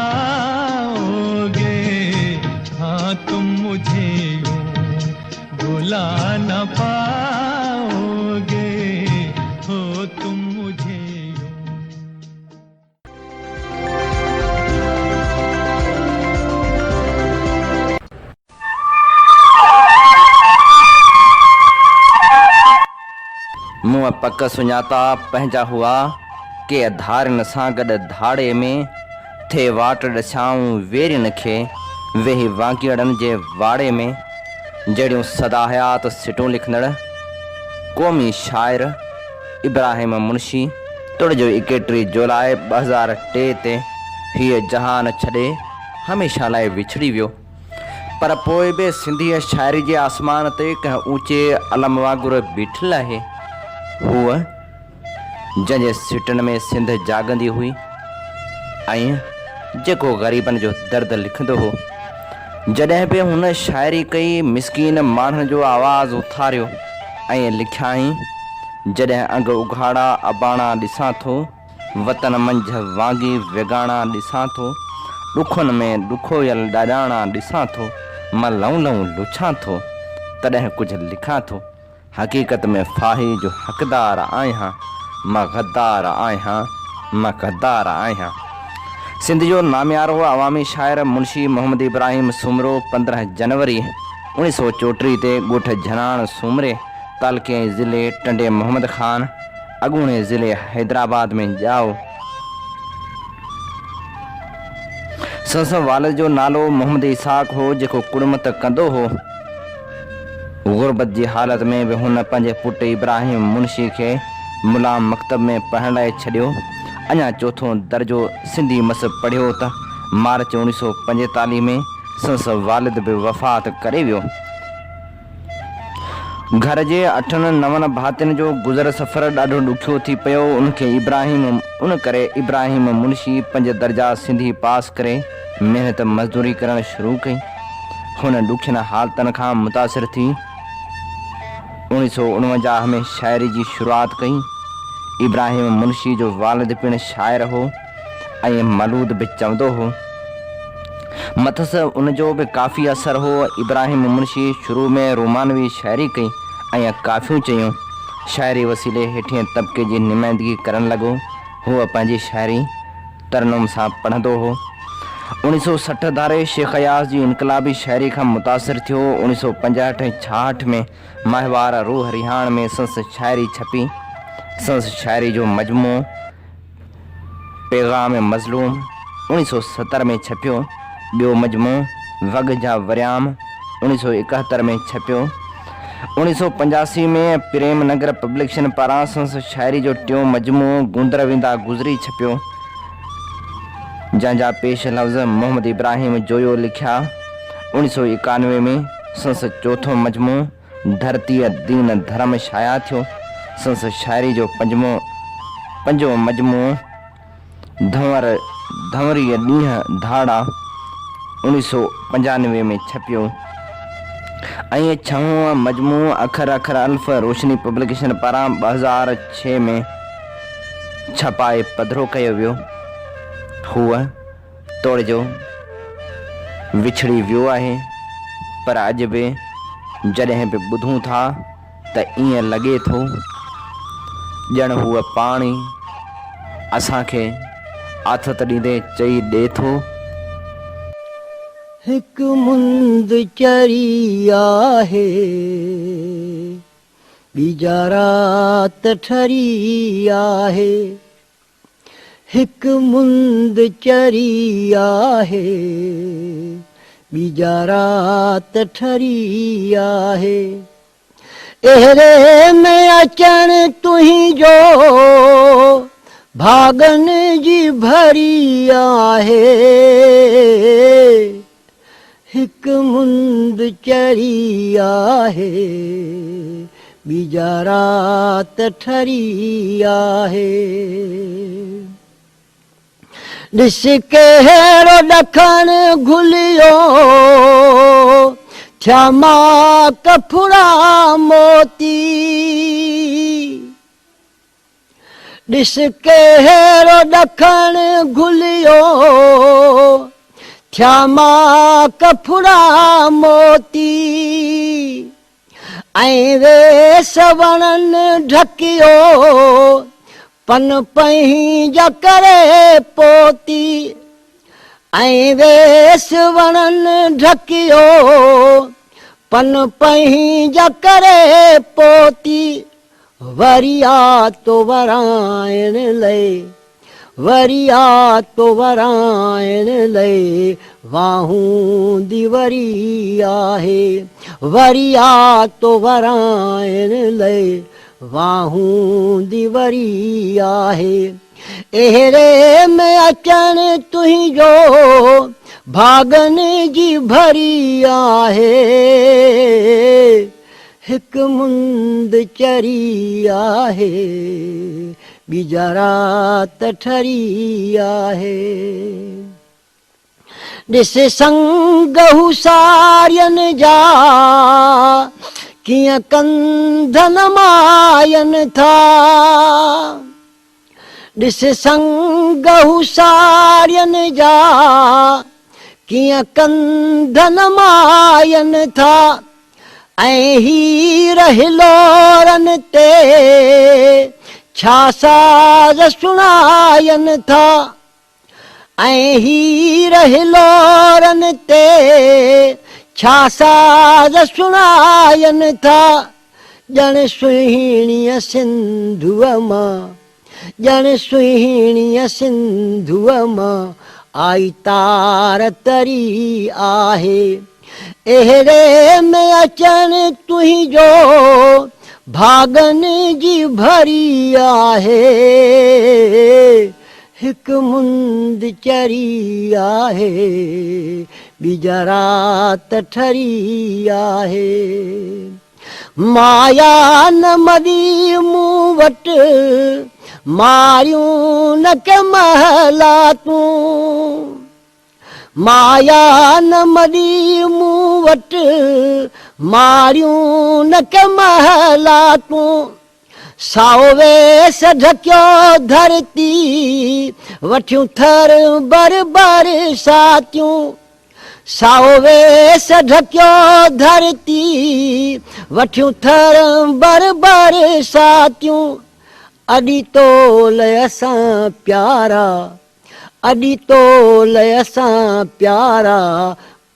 हाँ तुम मुझे यूं भुला न पाओगे, हो तुम मुझे यूं। मुँह पक सुञाता पंहिंजा हुआ के धारनि सां गॾु धाड़े में थे वाट ॾसाऊं वेरियुनि खे वेही वांकिड़नि जे वाड़े में, जहिड़ियूं सदा हयात सिटूं लिखंदड़ क़ौमी शाइर इब्राहिम मुंशी तुर जो 31 जुलाई 2003 ते हीअ जहान छॾे हमेशह लाइ विछड़ी वियो। पर पोइ बि सिंधी शाइरी जे आसमान ते कंहिं ऊचे अलम वांगुरु बीठल आहे। हूअ जंहिंजे सिटनि में सिंध जाॻंदी हुई ऐं जेको ग़रीबनि जो दर्द लिखंदो हो। जॾहिं बि हुन शाइरी कई मिसकीन माण्हुनि जो आवाज़ उथारियो ऐं लिखियाई, जॾहिं अंग उघाड़ा अबाणा ॾिसां थो, वतन मंझि वांगी विगाणा ॾिसां थो, ॾुखनि में ॾुखोयल ॾाॾाणा ॾिसां थो, मां लऊं लऊं लुछां थो, तॾहिं कुझु लिखां थो, हक़ीक़त में फाही जो हक़दार आहियां, मां गद्दार आहियां, मां गद्दार आहियां। सिंध जो नामियारो अवामी शाइर मुंशी मोहम्मद इब्राहिम सुमरो 15 जनवरी 1934 ते ॻोठ झनाण सूमरे तालके ज़िले टंडे मोहम्मद ख़ान अॻूणे ज़िले हैदराबाद में ॼाओ। संस वालिद जो नालो मोहम्मद इसाक़ हो, जेको कुड़मत कंदो हो। गुरबत जी हालत में बि हुन पंहिंजे पुटु इब्राहिम मुंशी खे मुलाम मकतब में पढ़ण लाइ छॾियो। अञा चौथों दर्जो सिंधी मस पढ़ियो त मार्च 1945 में संस वालिद बि वफ़ात करे वियो। घर जे 8-9 भातियुनि जो गुज़र सफ़र ॾाढो ॾुखियो थी पियो। उन करे इब्राहिम मुंशी 5 दर्जा सिंधी पास करे महिनत मज़दूरी करणु शुरू कई। हुन ॾुखियनि हालतनि खां मुतासिर थी 1949 में शाइरी जी शुरूआत कई। इब्राहिम मुंशी जो वालिद पिणु शाइर हो ऐं मलूद बि चवंदो हो। मथस उनजो बि काफ़ी असर हो। इब्राहिम मुंशी शुरू में रोमानवी शाइरी कई ऐं काफ़ियूं चयूं। शाइरी वसीले हेठिएं तबिके जी नुमाइंदगी करण लॻो। हूअ पंहिंजी शाइरी तरनुम सां पढ़ंदो हो। 1960 धारे शेख अयाज़ जी इनकलाबी शाइरी खां मुतासिर थियो। 1965-66 में माहवार रूह रिहान में संस शाइरी छपी। संस शाइरी जो मजमू पैगाम मज़लूम 1970 में छपियो। ॿियो मजमू वग जा वरियाम 1971 में छपियो। 1985 में प्रेम नगर पब्लिकेशन पारां संस शाइरी जो टियों मजमू गुंदर वेंदा गुज़री छपियो, जंहिंजा पेश लफ़्ज़ मोहम्मद इब्राहिम जोयो लिखिया। 1991 में संस चौथों मजमू धरतीअ दीन धर्म शाया थियो। संस शाइरी जो पंजो मजमू धंवरीअ ॾींहं धाड़ा 1995 में छपियो ऐं 6हों मजमू अखर अखर अल्फ रोशनी पब्लिकेशन पारां 2006 में छपाए पधिरो कयो वियो। हूअ तोड़ जो विछड़ी वियो आहे, पर अॼु बि जॾहिं बि ॿुधूं था त ईअं लॻे थो ॼण हूअ पाण ई असांखे आथत ॾींदे चई ॾे थो। हिकु मुंद चरी आहे, ॿीजा रात ठरी आहे। हिकु मुंद चरी आहे, ॿीजा रात ठरी आहे। एहरे में अचण तुंहिंजो भागन जी भरी आहे। हिकु मुंद चरी आहे, ॿीजा रात ठरी आहे। ॾिस कहिड़ो ॾखण घुलियो थिया मां कफड़ा मोती। ॾिस कहिड़ो ॾखण घुलियो थिया मां कफड़ा मोती। ऐं वेस वणनि ढकियो पन पंहिंजा करे पोती। ऐं वेस वणनि ढकियो पन पंहिंजा करे पोती। वरिया तो वराइण लइ, वरिया तो वराइण लइ वाहूं दी वरी आहे। वरिया तो वराइण लइ वाहूं दी वरी आहे। एहरे में अचण तुंहिंजो भागन जी भरी आहे, हिक मुंद चरी आहे, बीजा रात ठरी आहे। ॾिस संग हुसारियन जा कीअं कंधन मायन था, ॾिस संग हुसारियन जा कीअं कंधन मायन था, ऐं हीर हिलोरन ते छा साज़ सुणायन था, ऐं हीर हिलोरन ते छा साज़ सुणायन था। ॼण सुहिणीअ सिंधुअ मां, ॼण सुहिणीअ सिंधुअ मां आई तार तरी आहे, अहिड़े में अचण तुंहिंजो भागन जी भरी आहे, हिक मुंद चरी आहे, बीजा रात ठरी आहे। माया न मदी मूं वटि मारियूं न के महला तूं, माया न मदी मूं वटि मारियूं न के महला तूं, साओ वेस ढकियो धरती वठियूं थर बर बरसातियूं, साओ वेस ढकियो धरती वठियूं थर बर बरसातियूं, अॾी तोल असां प्यारा, अॾी तोल असां प्यारा,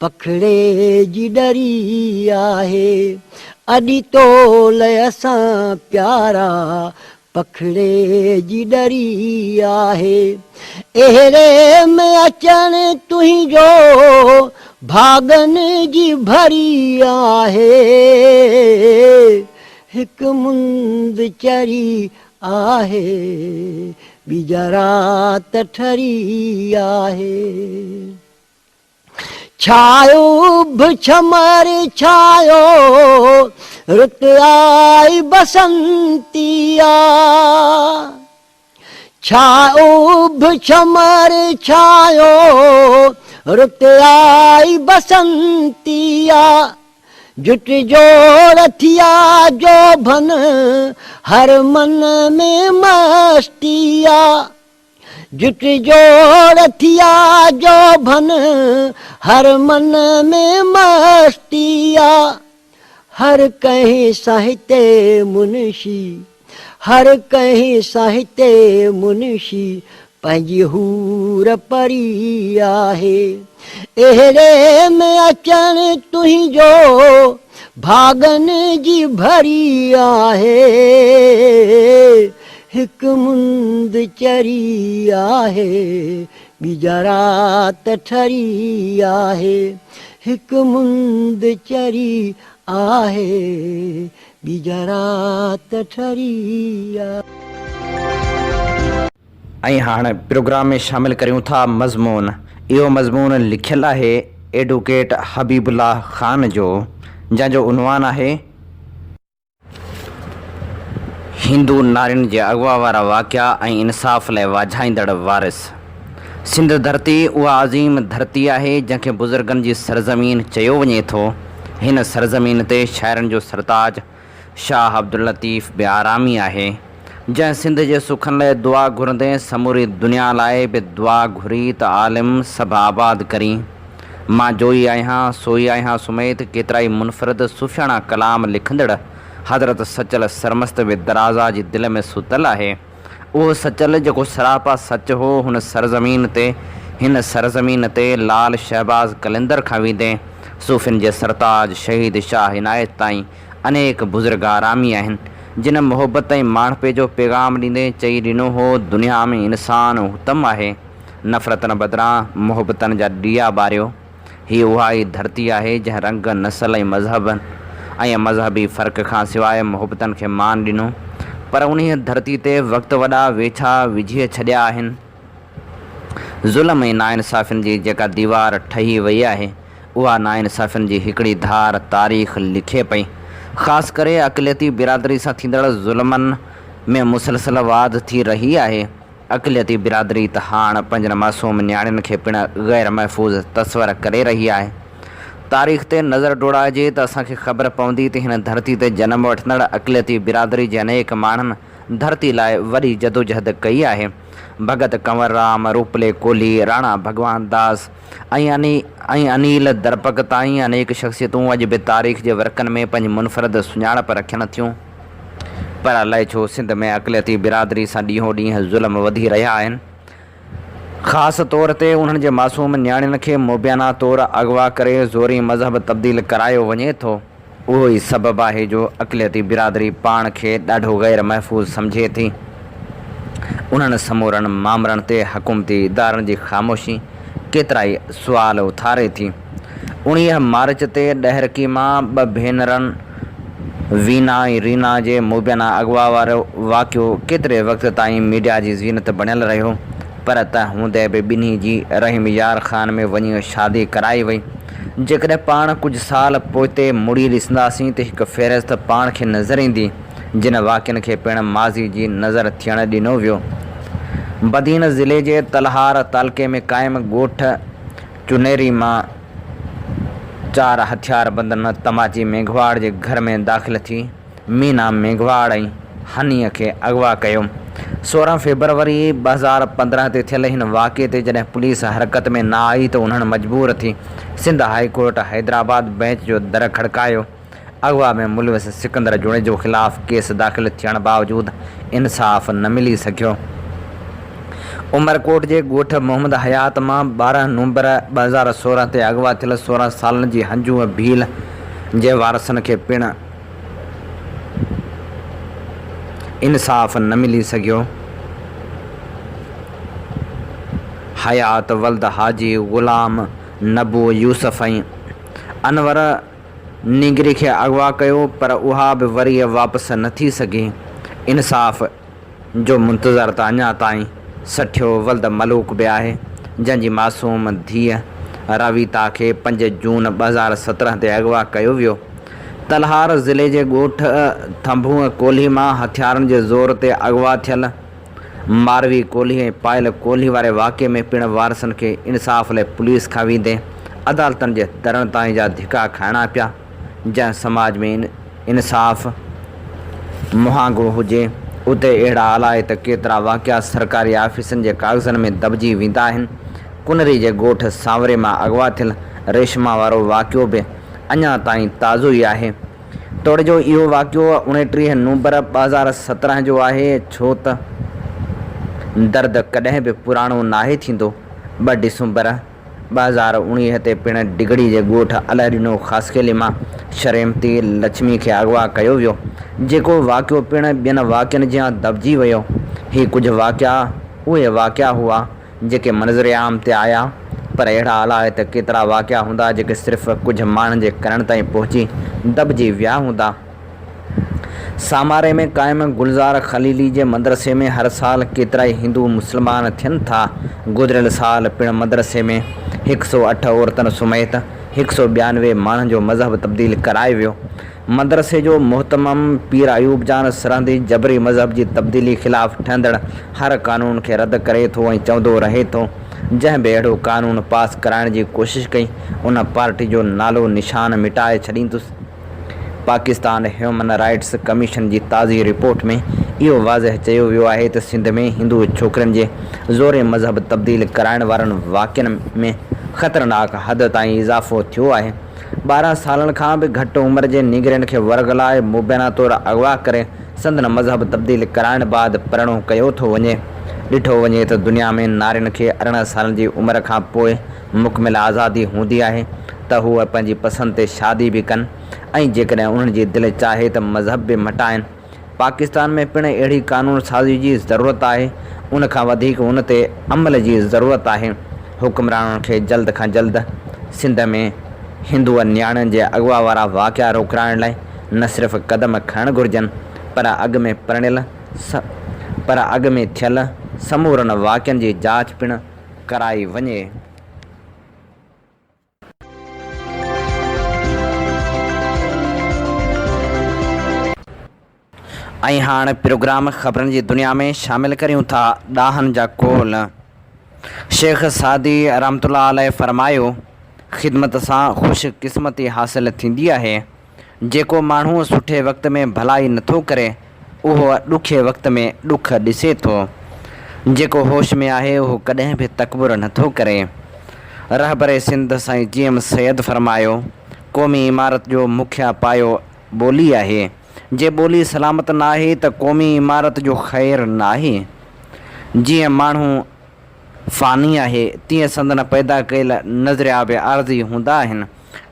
पखड़े जी डरी आहे, अॾी तोल असां प्यारा, पखड़े जी डरी आहे, अहिड़े में अचण तुंहिंजो भागन जी भरी आहे, हिक मुंद चरी आहे, बीजा रात ठरी आहे। छायो उभ छमर छायो रुत आई बसंतिया, छायो उभ छमर छायो रुत आई बसंतिया, जुट जोड़ थिया जो भन हर मन में मस्तिया, जुट जोड़ थिया जो भन हर मन में मस्तिया, हर कहीं साहित्य मुंशी, हर कहीं साहित्य मुंशी पंहिंजी हूर परी आहे, अहिड़े में अचण तुंहिंजो भागन जी भरी आहे, हिक मुंद चरी आहे, बीजा रात ठरी आहे, हिक मुंद चरी आहे, बीजा रात ठरी आहे। ऐं हाणे प्रोग्राम में शामिल करियूं था मज़मून। इहो मज़मून लिखियलु आहे एडवोकेट हबीबुल्लाह ख़ान जो, जंहिंजो उनवान आहे हिंदू नारियुनि जे अॻुवा वारा वाक़िया ऐं इंसाफ़ लाइ वाझाईंदड़ वारिस। सिंध धरती उहा अज़ीम धरती आहे जंहिंखे बुज़ुर्गनि जी सरज़मीन चयो वञे थो। हिन सरज़मीन ते शाइरनि जो सरताज शाह अब्दुल लतीफ़ बेआरामी आहे, जंहिं सिंध जे सुखनि लाइ दुआ घुरंदे समूरी दुनिया लाइ बि दुआ घुरी त आलिम सभु आबाद करी। मां जोई आहियां सोई आहियां सुमेत केतिरा ई मुनफ़रिद सुफ़ियाणा कलाम लिखंदड़ हज़रत सचल सरमस्त बि दराज़ा जी दिलि में सुतल आहे। उहो सचल जेको सरापा सच हो, हुन सरज़मीन ते हिन सरज़मीन ते लाल शहबाज़ कलिंदर खां वेंदे सूफ़ियुनि जे सरताज शहीद शाह इनायत ताईं अनेक बुज़ुर्ग आरामी आहिनि, जिन मोहबत ऐं माणपे जो पैगाम ॾींदे चई ॾिनो हो दुनिया में इंसानु हुतम आहे, नफ़रतनि बदिरां मोहबतनि जा ॾीया ॿारियो। हीअ उहा ई धरती आहे जंहिं रंग नसल ऐं मज़हबी फ़र्क़ खां सवाइ मोहबतनि खे मान ॾिनो, पर उन धरती ते वक़्तु वॾा वेछा विझी छॾिया आहिनि। ज़ुल्म ऐं नाइंसाफ़ियुनि जी जेका दीवार ठही वई आहे उहा नाइंसाफ़ियुनि जी हिकिड़ी धार तारीख़ लिखे पई। ख़ासि करे अक़लियती बिरादरी सां थींदड़ ज़ुल्मनि में मुसलसल वाध थी रही आहे। अक़लियती बिरादरी त हाणे पंहिंजनि मासूम नियाणियुनि खे पिणु ग़ैर महफ़ूज़ तस्वर करे रही आहे। तारीख़ ते नज़र डोड़ाइजे त असांखे ख़बर पवंदी त हिन धरती ते जनम वठंदड़ अक़लियती बिरादरी जे अनेक माण्हुनि धरती लाइ वॾी जदोजहद कई आहे। भगत कंवर राम, रूपले कोहली, राणा भगवान दास ऐं अनिल दरपक ताईं अनेक शख़्सियतूं अॼु बि तारीख़ जे वर्कनि में पंहिंजी मुनफ़रद सुञाणप रखनि थियूं। पर अलाए छो सिंध में अक़लियती बिरादरी सां ॾींहों ॾींहुं ज़ुल्म वधी रहिया आहिनि। ख़ासि तौर ते उन्हनि जे मासूम नियाणियुनि खे मुबियाना तौरु अगवा करे ज़ोरी मज़हब तब्दील करायो वञे थो। उहो ई सबबु आहे जो अक़लियती बिरादरी पाण खे ॾाढो ग़ैर महफ़ूज़ सम्झे थी। उन्हनि समूरनि मामरनि ते हुकूमती इदारनि जी ख़ामोशी केतिरा ई सुवाल उथारे थी। 19 मार्च ते ॾहरकी मां 2 भेनरनि वीना ऐं रीना जे मुबियाना अगवा वारो वाक़ियो केतिरे वक़्त ताईं मीडिया जी ज़ीनत बणियल रहियो। पर त हूंदे बि ॿिन्ही जी रहीम यार ख़ान में वञी शादी कराई वई। जेकॾहिं पाण कुझु साल पोइ मुड़ी ॾिसंदासीं त हिकु फ़हिरिस्त पाण खे नज़र ईंदी जिन वाक़िअनि खे पिणु माज़ी जी नज़र थियणु ॾिनो वियो। बदीन ज़िले जे तलहार तालके में क़ाइमु ॻोठ चुनेरी मां 4 हथियारबंदनि तमाची मेघवाड़ जे घर में दाख़िल थी मीना मेघवाड़ ऐं हनीअ खे अगवा कयो। 16 फरवरी 2015 ते थियल हिन वाक़िए ते जॾहिं पुलिस हरकत में न आई त उन्हनि मजबूर थी Sindh high court Hyderabad bench जो दर खड़कायो। अगवा में मुलविस सिकंदर जुड़ेजो ख़िलाफ़ केस दाख़िल थियण बावजूदि इंसाफ़ न मिली सघियो। उमरकोट जे ॻोठ मोहम्मद हयात मां 12 नवंबर 2016 ते अगवा थियल 16 सालनि जी हंजू भील जे वारसनि खे पिणु इंसाफ़ न मिली सघियो। हयात वल्द हाजी ग़ुलाम नबू यूसुफ ऐं अनवर निगरी खे अगवा कयो पर उहा बि वरी वापसि न थी सघी। इंसाफ़ जो मुंतज़र त अञा ताईं सठियो वल्द मलूक बि आहे जंहिंजी मासूम धीअ रवीता खे 5 जून 2017 ते अगवा कयो वियो। तलहार ज़िले जे ॻोठ थंभू कोल्ही मां हथियारनि जे ज़ोर ते अगवा थियल मारवी कोल्ही ऐं पायल कोल्ही वारे वाक़िए में पिणु वारसनि खे इंसाफ़ लाइ पुलिस खां वेंदे अदालतनि जे दरनि ताईं जा धिका खाइणा पिया। जंहिं समाज में इंसाफ़ मुहांगो हुजे उते अहिड़ा हालात त केतिरा वाक़िया सरकारी ऑफिसनि जे कागज़नि में दॿिजी वेंदा आहिनि। कुनरी जे ॻोठ सांवरे मां अगवा थियल रेशमा वारो वाक़ियो बि अञा ताईं ताज़ो ई आहे। तोड़े जो इहो वाक़ियो 29 नवंबर 2017 जो आहे छो त दर्द कॾहिं बि पुराणो नाहे थींदो। 2 डिसंबर 2019 ते पिणु डिगड़ी जे ॻोठ अलहरीनो ख़ासकेली मां शरेमती लक्ष्मी खे अगवा कयो वियो जेको वाक़ियो पिणु ॿियनि वाक़िअनि जियां दॿिजी वियो। ही कुझु वाक़िया उहे वाक़िया हुआ जेके मंज़र आम ते आया पर अहिड़ा हालात केतिरा वाक़िया हूंदा जेके सिर्फ़ु कुझु माण्हुनि जे करण ताईं पहुची दॿिजी विया हूंदा। सामारे में क़ाइमु गुलज़ार ख़लीली जे मदरसे में हर साल केतिरा ई हिंदू मुस्लमान थियनि था। गुज़िरियल साल पिणु मदरसे में 108 औरतुनि समेत 192 माण्हुनि जो मज़हब तब्दील करायो वियो। मदरसे जो मुहतमम पीर अयूब जान सरहंदी जबरी मज़हब जी तब्दीली ख़िलाफ़ ठहंदड़ हर क़ानून खे रद्द करे थो ऐं चवंदो रहे थो जंहिं बि अहिड़ो क़ानून पास कराइण जी कोशिशि कई उन पार्टी जो नालो निशान मिटाए छॾींदुसि। पाकिस्तान ह्यूमन राइट्स कमीशन जी ताज़ी रिपोर्ट में इहो वाज़ह चयो वियो आहे त सिंध में हिंदू छोकिरनि जे ज़ोरे मज़हब तब्दील कराइण वारनि वाक़िअनि में ख़तरनाक हद ताईं इज़ाफ़ो थियो आहे। 12 सालनि खां बि घटि उमिरि जे निगरनि खे वर्ग लाइ मुबैना तौरु अगवा करे संदन मज़हब तब्दील कराइण बाद परिणो कयो थो वञे। ॾिठो वञे त दुनिया में नारियुनि खे 18 सालनि जी उमिरि खां पोइ मुकमिल आज़ादी हूंदी आहे त हूअ पंहिंजी पसंदि ते शादी बि कनि ऐं जेकॾहिं उन्हनि जी दिलि चाहे त मज़हब बि मटाइनि। पाकिस्तान में पिणु अहिड़ी क़ानून साज़ी जी ज़रूरत आहे। उन खां वधीक उन ते अमल जी ज़रूरत आहे। हुक्मराननि खे जल्द खां जल्द सिंध में हिंदू नियाणियुनि जे अगवा वारा वाक़िया रोकाइण लाइ न सिर्फ़ु क़दम खणणु घुरिजनि पर अॻु में थियल समूरनि वाक़िअनि जी जांच पिणु कराई वञे। ऐं हाणे प्रोग्राम ख़बरनि जी दुनिया में शामिलु करियूं था ॾाहनि जा कोल। शेख सादी रहमतुल्लाह अलैह फरमायो, ख़िदमत सां ख़ुशि क़िस्मती हासिलु थींदी आहे। जेको माण्हू सुठे वक़्त में भलाई नथो करे उहो ॾुखे वक़्त में ॾुख ॾिसे थो। जेको होश में आहे उहो कॾहिं बि तकबुर नथो करे। रहबर सिंध साईं GM सैयद फरमायो, क़ौमी इमारत जो मुख्य पायो ॿोली आहे। जे ॿोली सलामत न आहे त क़ौमी इमारत जो ख़ैरु न आहे। जीअं माण्हू फ़ानी आहे तीअं संदन पैदा कयल नज़रियाब आर्ज़ी हूंदा आहिनि।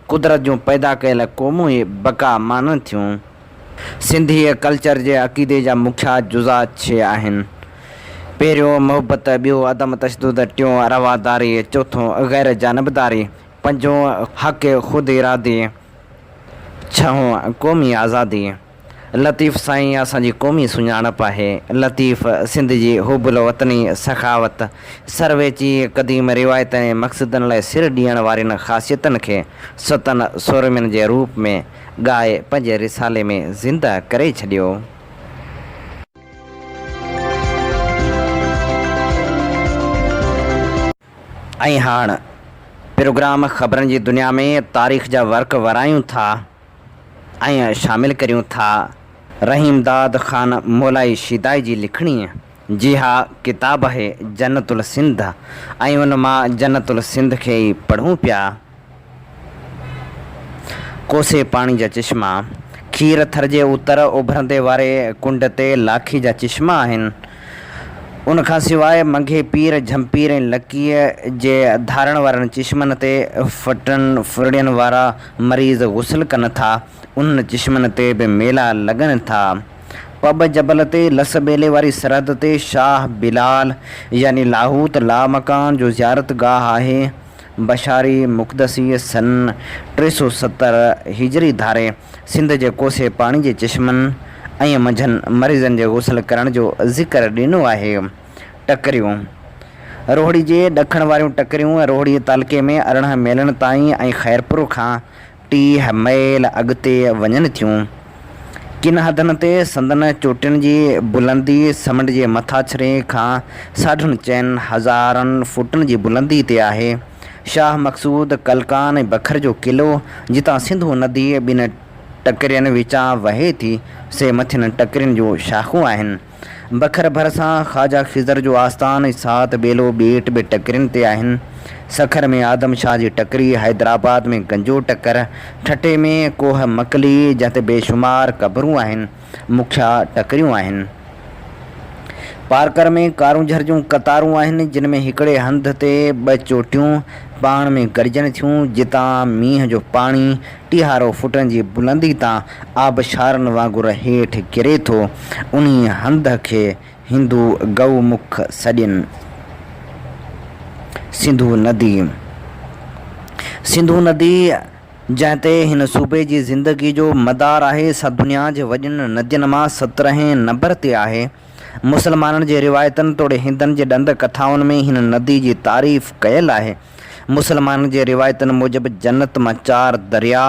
कुदरत जूं पैदा कयल क़ौमूं ई बका माननि थियूं। सिंधी कल्चर जे अक़ीदे जा मुख्य जुज़ा 6 आहिनि। पहिरियों मोहबत, ॿियो अदम तशदुद, टियों रवादारी, चौथों गैर जानबदारी, पंजों हक़ ख़ुद इरादी, छहों क़ौमी आज़ादी। लतीफ़ साईं असांजी क़ौमी सुञाणप आहे। लतीफ़ सिंध जी हुबुल वतनी सखावत, सरवेची क़दीम रिवायत ऐं मक़सदनि लाइ सिर ॾियण वारनि ख़ासियतनि खे सतन सोरमिन जे रूप में ॻाए पंहिंजे रिसाले में ज़िंदा करे छॾियो। ऐं हाणे प्रोग्राम ख़बरनि जी दुनिया में तारीख़ जा वर्क वरायूं था ऐं शामिलु करियूं था रहीमदाद ख़ान मौलाई शिदाई जी लिखणी। जी हा, किताब आहे जन्नतुल सिंध ऐं उन मां जन्नतुल सिंध खे ई पढ़ूं पिया। कोसे पाणी जा चश्मा, खीर थर जे उतर उभरंदे वारे कुंड ते लाखी जा चश्मा आहिनि। उनखां सवाइ मंघे पीर, झंपीर ऐं लकीअ जे धारण वारनि चश्मनि ते फटनि फुरड़ियुनि वारा मरीज़ गुस्ल कनि था। उन चश्मनि ते बि मेला लॻनि था। पब जबल ते लस ॿेले वारी सरहद ते शाह बिलाल यानी लाहूत लामकान जो ज़ियारत गाह आहे। बशारी मुक़दसी सन 370 हिजरी धारे सिंध जे कोसे पाणी जे चश्मनि ऐं मंझंदि मरीज़नि जे गुस्ल करण जो ज़िक्र ॾिनो आहे। टकरियूं, रोहड़ी जे ॾखण वारियूं टकरियूं रोहड़ी तालुके में अरिड़हं मेलनि ताईं ऐं ख़ैरपुर खां 30 मैल अॻिते वञनि थियूं। किन हदनि ते संदन चोटियुनि जी बुलंदी समुंड जे मथाछरे खां 4.5 फुटनि जी बुलंदी ते आहे। शाह मक़सूद, कलकान ऐं बखर जो क़िलो जितां सिंधु नदी ॿिनि टकरियुनि विचां वहे थी, से मथियुनि टकरियुनि जूं शाख़ूं आहिनि। बखर भरिसां ख़्वाजा ख़िज़र जो आस्थान ऐं 7 ॿेलो ॿेट बि टकरियुनि ते आहिनि। सखर में आदम शाह जी टकरी, हैदराबाद में गंजो टकर, ठटे में कोह मकली जिते बेशुमार क़बरूं आहिनि, मुख्य टकरियूं आहिनि। पारकर में कारूंझर जूं कतारूं आहिनि जिन में हिकिड़े हंध ते 2 चोटियूं पाण में गॾिजनि थियूं। जितां मींहं जो पाणी 30 फुटनि जी बुलंदी तां आबशारनि वांगुरु हेठि किरे थो। उन हंध खे हिंदू गौमुख सॾियनि। सिंधु नदी, सिंधु नदी जंहिं ते हिन सूबे जी ज़िंदगी जो मदार आहे, सा दुनिया जे वॾियुनि नदियुनि मां 17हें नंबर ते आहे। मुसलमाननि जे रिवायतनि तोड़े हिंदनि जे ॾंद कथाउनि में हिन नदी जी तारीफ़ कयल आहे। मुसलमाननि जे रिवायतनि मूजिबि जन्नत मां 4 दरिया,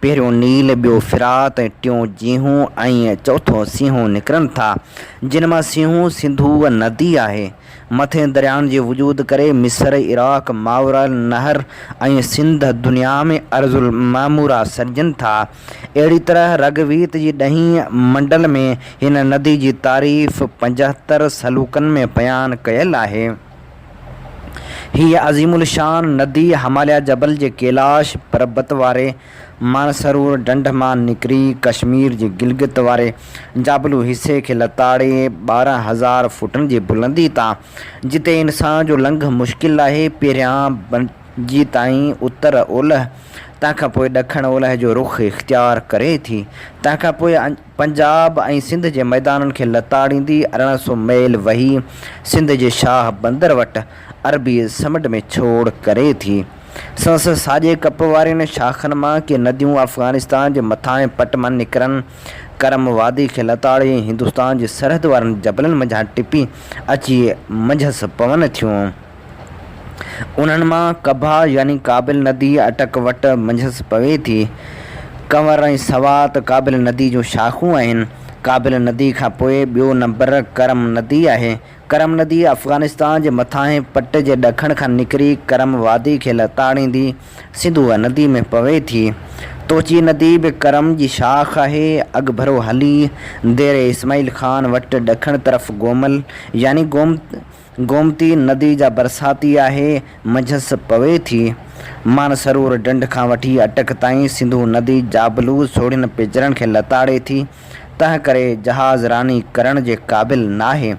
पहिरियों नील, ॿियो फ़िरात ऐं टियों जीहूं ऐं चौथों सीहूं निकिरनि था, जिन मां सीहूं सिंधु नदी आहे। मथे दरियाउनि जे वजूद करे मिस्र, इराक़, मावरा नहर ऐं सिंध दुनिया में अर्ज़ुल मामूरा सॾिजनि था। अहिड़ी तरह रगवीत जी 10हीं मंडल में हिन नदी जी तारीफ़ 75 सलूकनि में बयानु कयल आहे। हीअ अज़ीमुल शान नदी हिमालय जबल जे कैलाश पर्बत वारे मानसरोवर ढंढ मां निकिरी कश्मीर जे गिलगित वारे जाबलू हिसे खे लताड़े 12,000 फुटनि जी बुलंदी तां, जिते इंसान जो लंघ मुश्किल आहे, पहिरियां बणिजी ताईं उत्तर ओलह, तंहिंखां पोइ ॾखण ओलह जो रुख़ इख़्तियार करे थी। तंहिंखां पोइ पंजाब ऐं सिंध जे मैदाननि खे लताड़ींदी 1800 मैल वही सिंध जे शाह बंदर वटि अरबी समुंड में छोड़ करे थी। संस साॼे कप वारनि शाखनि मां के नदियूं अफ़गानिस्तान जे मथां पट मां निकिरनि, करम वादी खे लताड़े हिंदुस्तान जे सरहद वारनि जबलनि मंझां टिपी अची मंझसि पवनि थियूं। उन्हनि मां कभा यानी काबिल नदी अटक वटि मंझसि पवे थी। कंवर ऐं सवात काबिल नदी जूं शाख़ूं आहिनि। काबिल नदी खां पोइ ॿियो नंबर करम नदी आहे। करम नदी अफ़गानिस्तान जे मथां पट जे ॾखण खां निकिरी करम वादी खे लताड़ींदी सिंधु नदी में पवे थी। तोची नदी बि करम जी शाख़ आहे। अॻभरो हली देरे इस्माइल ख़ान वटि ॾखण तरफ़ गोमल यानी गोमती नदी जा बरसाती आहे मंझसि पवे थी। मानसरोवर ढंढ खां वठी अटक ताईं सिंधु नदी जाबलू सोड़ियुनि पिजरनि खे लताड़े थी, तंहिं करे जहाज़ रानी करण जे क़ाबिल नाहे।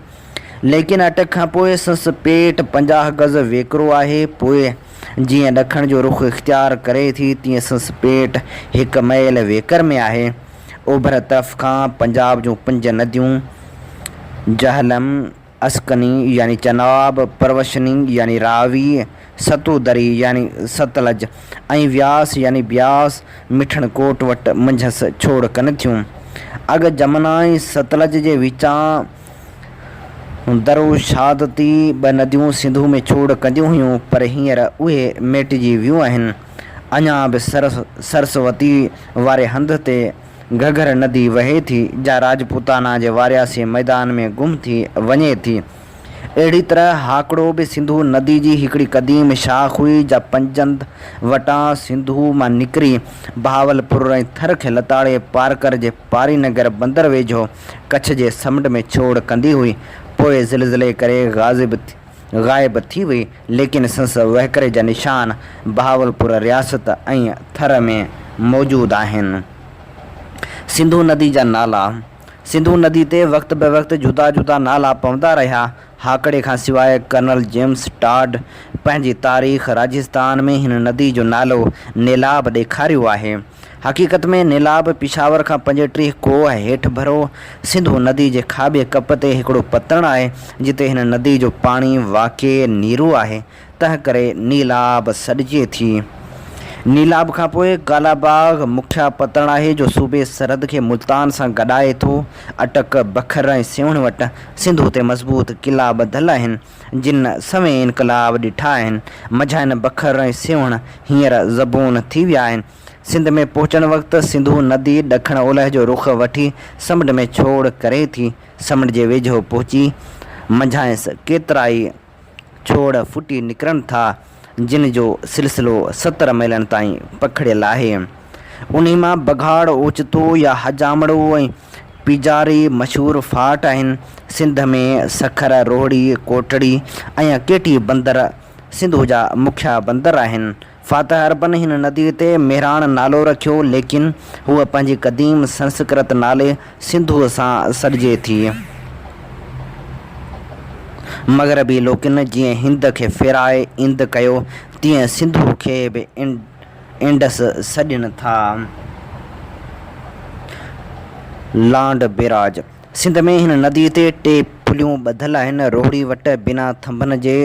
लेकिन अटक खां पोइ संसि पेट 50 गज़ वेकिरो आहे। पोइ जीअं ॾखण जो रुख़ इख़्तियार करे थी तीअं संसि पेट 1 मैल वेकर में आहे। ओभर तरफ़ खां पंजाब जूं 5 नदियूं जहलम, अस्कनी यानी चनाब, परवशनी यानी रावी, सतोदरी यानी सतलज ऐं व्यास यानी ब्यास मिठणकोट वटि मंझसि छोड़ कनि थियूं। अॻ जमुना ऐं सतलज जे विचां दरो शादती 2 नदियूं सिंधु में छोड़ कंदियूं हुयूं, पर हींअर उहे मेटिजी वियूं आहिनि। अञा बि सरस्वती वारे हंध ते घघर नदी वहे थी, जा राजपूताना जे वारियासी मैदान में गुम थी वञे थी। अहिड़ी तरह हाकड़ो बि सिंधु नदी जी हिकिड़ी क़दीम शाख़ हुई, जा पंजंद वटां सिंधु मां निकिरी बहावलपुर ऐं थर खे लताड़े पारकर जे पारीनगर बंदर वेझो कच्छ जे समुंड में छोड़ कंदी हुई। पोइ ज़िलज़िले करे ग़ाइब थी वई, लेकिन संसि वहकरे जा निशान बहावलपुर रियासत ऐं थर में मौजूदु आहिनि। सिंधु नदी जा नाला। सिंधु नदी ते वक़्त बे वक़्त जुदा जुदा नाला पवंदा रहिया। हाकड़े खां सवाइ कर्नल जेम्स टॉड पंहिंजी तारीख़ राजस्थान में हिन नदी जो नालो नेलाब ॾेखारियो आहे। हक़ीक़त में नेलाब पिशावर खां 35 कोह हेठि भरो सिंधु नदी जे खाॿे कप ते हिकिड़ो पतण आहे, जिते हिन नदी जो पाणी वाक़ई नीरो आहे, तंहिं करे नीलाब सॾिजे थी। नीलाब खां पोइ कालाबाग मुख्या पतण आहे, जो सूबे सरहद खे मुल्तान सां गॾाए थो। अटक, बखर ऐं सिवण वटि सिंधु ते मज़बूत क़िला ॿधियल आहिनि, जिन सवें इनकलाब ॾिठा आहिनि। मझाइन बखर ऐं सिवण हींअर ज़बून थी विया आहिनि। सिंध में पहुचण वक़्तु सिंधु नदी ॾखण ओलह जो रुख़ वठी समुंड में छोड़ करे थी। समुंड जे वेझो पहुची मंझांसि केतिरा ई छोड़ फुटी निकिरनि था, जिन जो सिलसिलो 70 मैलनि ताईं पखड़ियल आहे। उन्ही मां बघाड़, ओचितो या हजामड़ो ऐं पीजारी मशहूरु फाट आहिनि। सिंध में सखर, रोहड़ी, कोटड़ी ऐं केटी बंदर सिंधु जा मुख्या बंदर आहिनि। फातह अरबन हिन नदी ते मेहरान नालो रखियो, लेकिन हूअ पंहिंजी क़दीम संस्कृत नाले सिंधुअ सां सॾिजे थी। मग़रबी लोकनि जीअं हिंद खे फेराए इंद कयो, तीअं सिंधु खे बि इंडस सॾियनि था। लांड बेराज। सिंध में हिन नदी ते 2 पुलियूं ॿधियल आहिनि। रोहड़ी वटि बिना थंभनि जे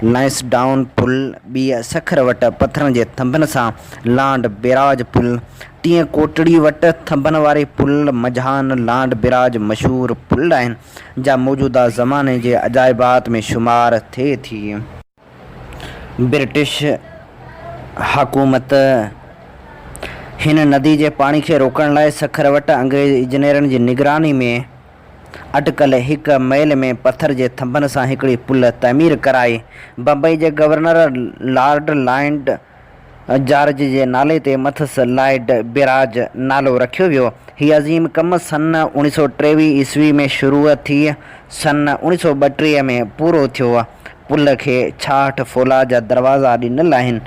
लांसडाउन पुल, ॿी सखर वटि पथरनि जे थंभनि सां लांड बेराज पुल, तीअं कोटड़ी वटि थंभनि वारे पुल मझान लांड बेराज मशहूरु पुल आहिनि, जा मौजूदा ज़माने जे अजाइबात में शुमार थिए थी। ब्रिटिश हुकूमत हिन नदी जे पाणी खे रोकण लाइ सखर वटि अंग्रेज़ इंजीनियरनि जी निगरानी में अटकल 1 मैल में पत्थर जे थंभनि सां हिकिड़ी पुल तमीर कराई। बम्बई जे गवर्नर लॉर्ड लॉयड जॉर्ज जे नाले ते मथसि लॉयड बेराज नालो रखियो वियो। हीअ अज़ीम कम सन 1923 ईस्वी में शुरू थी सन 1932 में पूरो थियो। पुल खे 66 फौलाद जा दरवाज़ा ॾिनल आहिनि,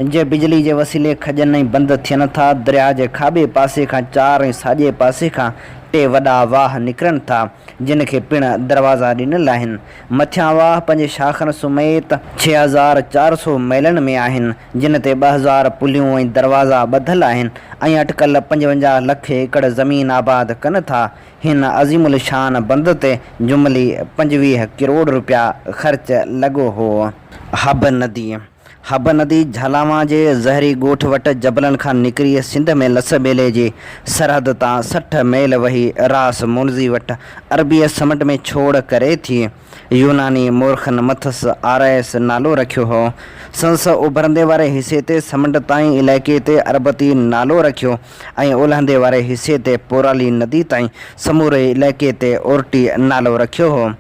जे बिजली जे वसीले खॼनि ऐं बंदि थियनि था। दरिया जे खाॿे पासे खां 4 ऐं साॼे पासे खां 2 वॾा वाह निकिरनि था, जिन खे पिणु दरवाज़ा ॾिनल आहिनि। मथियां वाह पंहिंजे शाखनि समेत 6400 मैलनि में आहिनि, जिन ते 2000 पुलियूं ऐं दरवाज़ा ॿधल आहिनि, ऐं अटकल 55 लख एकड़ ज़मीन आबाद कनि था। हिन अज़ीमुल शान बंद ते जुमली 25 करोड़ रुपया ख़र्च लॻो हो। हब नदी। हब नदी झालावां जे ज़हरी ॻोठ वटि जबलनि खां निकिरी सिंध में लस ॿेले जी सरहद तां 60 मैल वही रास मुनज़ी वटि अरबीअ समुंड में छोड़ करे थी। यूनानी मूर्खनि मथसि RIS नालो रखियो हो। संस उभरंदे वारे हिसे ते समुंड ताईं इलाइक़े ते अरबती नालो रखियो ऐं ओलहंदे वारे हिसे ते पोराली नदी ताईं समूरे इलाइक़े ते ओरटी नालो रखियो हो।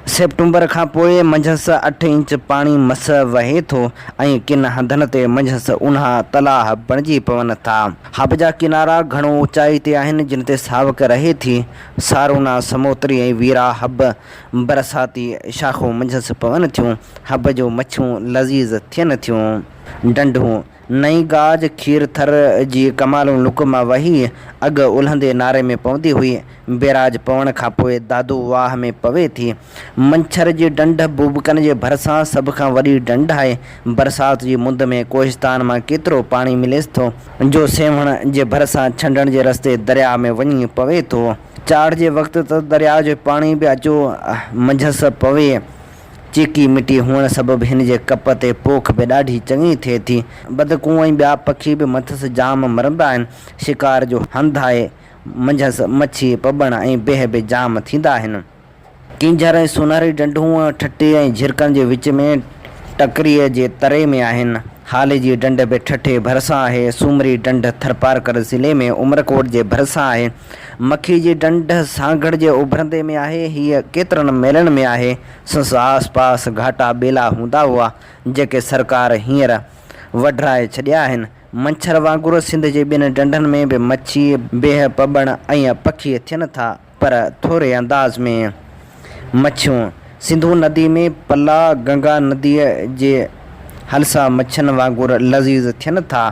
सेप्टेंबर खां पोइ मंझंदि 8 इंच पाणी मस वहे थो ऐं किन हंधनि ते मंझंदि उन्हा तलाह बणिजी पवनि था। हब जा किनारा घणो ऊचाई ते आहिनि जिन ते सावक रहे थी। सारोना समोत्री ऐं वीरा हब बरसाती शाखूं मंझंदि पवनि थियूं। हब जो मच्छूं लज़ीज़ थियनि थियूं। डंडूं नई गाज खीर थर जी कमालूं लुक मां वही अॻु उलहंदे नारे में पवंदी हुई। बेराज पवण खां पोइ दादू वाह में पवे थी। मंछर जी डंड बूबकनि जे भरिसां सभ खां वॾी डंड आहे। बरसाति जी मुंद में कोहिस्तान मां केतिरो पाणी मिलेसि थो जो सेवण जे भरिसां छंडण जे रस्ते दरिया में वञी पवे थो। चाढ़ जे वक़्तु त दरिया जो पाणी बि अचो मंझंदि पवे। चीकी मिटी हुअण सबबि हिन जे कप ते पोख बि ॾाढी चङी थिए थी। बदकूं ऐं ॿिया पखी बि मथसि जाम मरंदा आहिनि। शिकार जो हंधु आहे। मंझंदि मच्छी पॿण ऐं बेह बि जाम थींदा आहिनि। किंजर ऐं सुनहरी डंडूं ठटे ऐं झिरकनि जे विच में टकरीअ जे तरे में आहिनि। हाले जी डंड बि ठठे भरिसां आहे। सूमरी डंड थरपारकर ज़िले में उमरकोट जे भरिसां आहे। मखी जी डंड सांगड़ जे उभरंदे में आहे। हीअ केतिरनि मेलनि में आहे। संस आस पास घाटा ॿेला हूंदा हुआ जेके सरकार हींअर वढराए छॾिया आहिनि। मंछर वांगुरु सिंध जे ॿिनि डंडनि में बि मच्छी बेह पॿण ऐं पखी थियनि था पर थोरे अंदाज़ में। मच्छियूं सिंधू नदी में पला गंगा नदीअ जे हलसा मच्छनि वांगुरु लज़ीज़ थियनि था।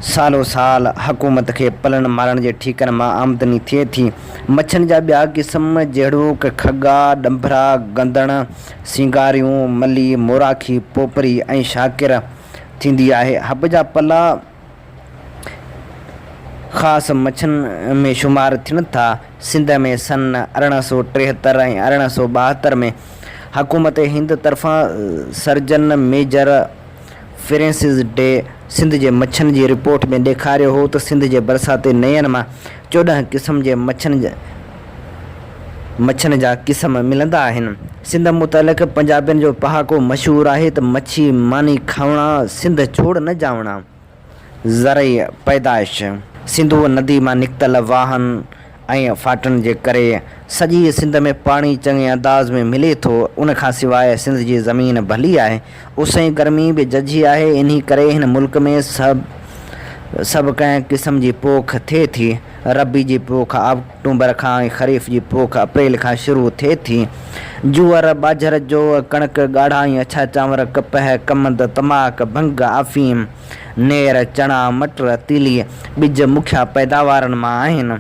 सालो साल हुकूमत खे पलण मारण जे ठीकनि मां आमदनी थिए थी। मच्छनि जा ॿिया क़िस्म जहिड़ो खगा डंभरा गंदड़ सिंगारियूं मली मोराखी पोपरी ऐं शाकिर थींदी आहे। हब जा पला ख़ासि मच्छनि में शुमार थियनि था। सिंध में सन 1873 ऐं 1872 में हुकूमत हिंद तरफ़ां surgeon major Francis Day Sindh जे मच्छनि जी रिपोर्ट में ॾेखारियो हो त सिंध जे बरसाती नयनि मां 14 क़िस्म जे मच्छनि जा क़िस्म मिलंदा आहिनि। सिंध मुतलिक़ पंजाबियुनि जो पहाको मशहूरु आहे त मच्छी मानी खावणा सिंध छोड़ न जावणा। ज़रई पैदाइश सिंधू नदी मां निकितल वाहन ऐं फाटनि जे करे सॼी सिंध में पाणी चङे अंदाज़ में मिले थो। उन खां सवाइ सिंध जी ज़मीन भली आहे। उस ऐं गर्मी बि जझी आहे। इन करे हिन मुल्क में सभु कंहिं क़िस्म जी पोख थिए थी। रबी जी पोख अक्टूबर खां ऐं ख़रीफ़ जी पोख अप्रैल खां शुरू थिए थी। जूअर बाजर जो कणक ॻाढ़ा ऐं अछा चांवर कपह कमंद तमाक भंग अफ़ीम नेर चणा मटर तीली ॿिज मुख्य पैदावारनि मां आहिनि।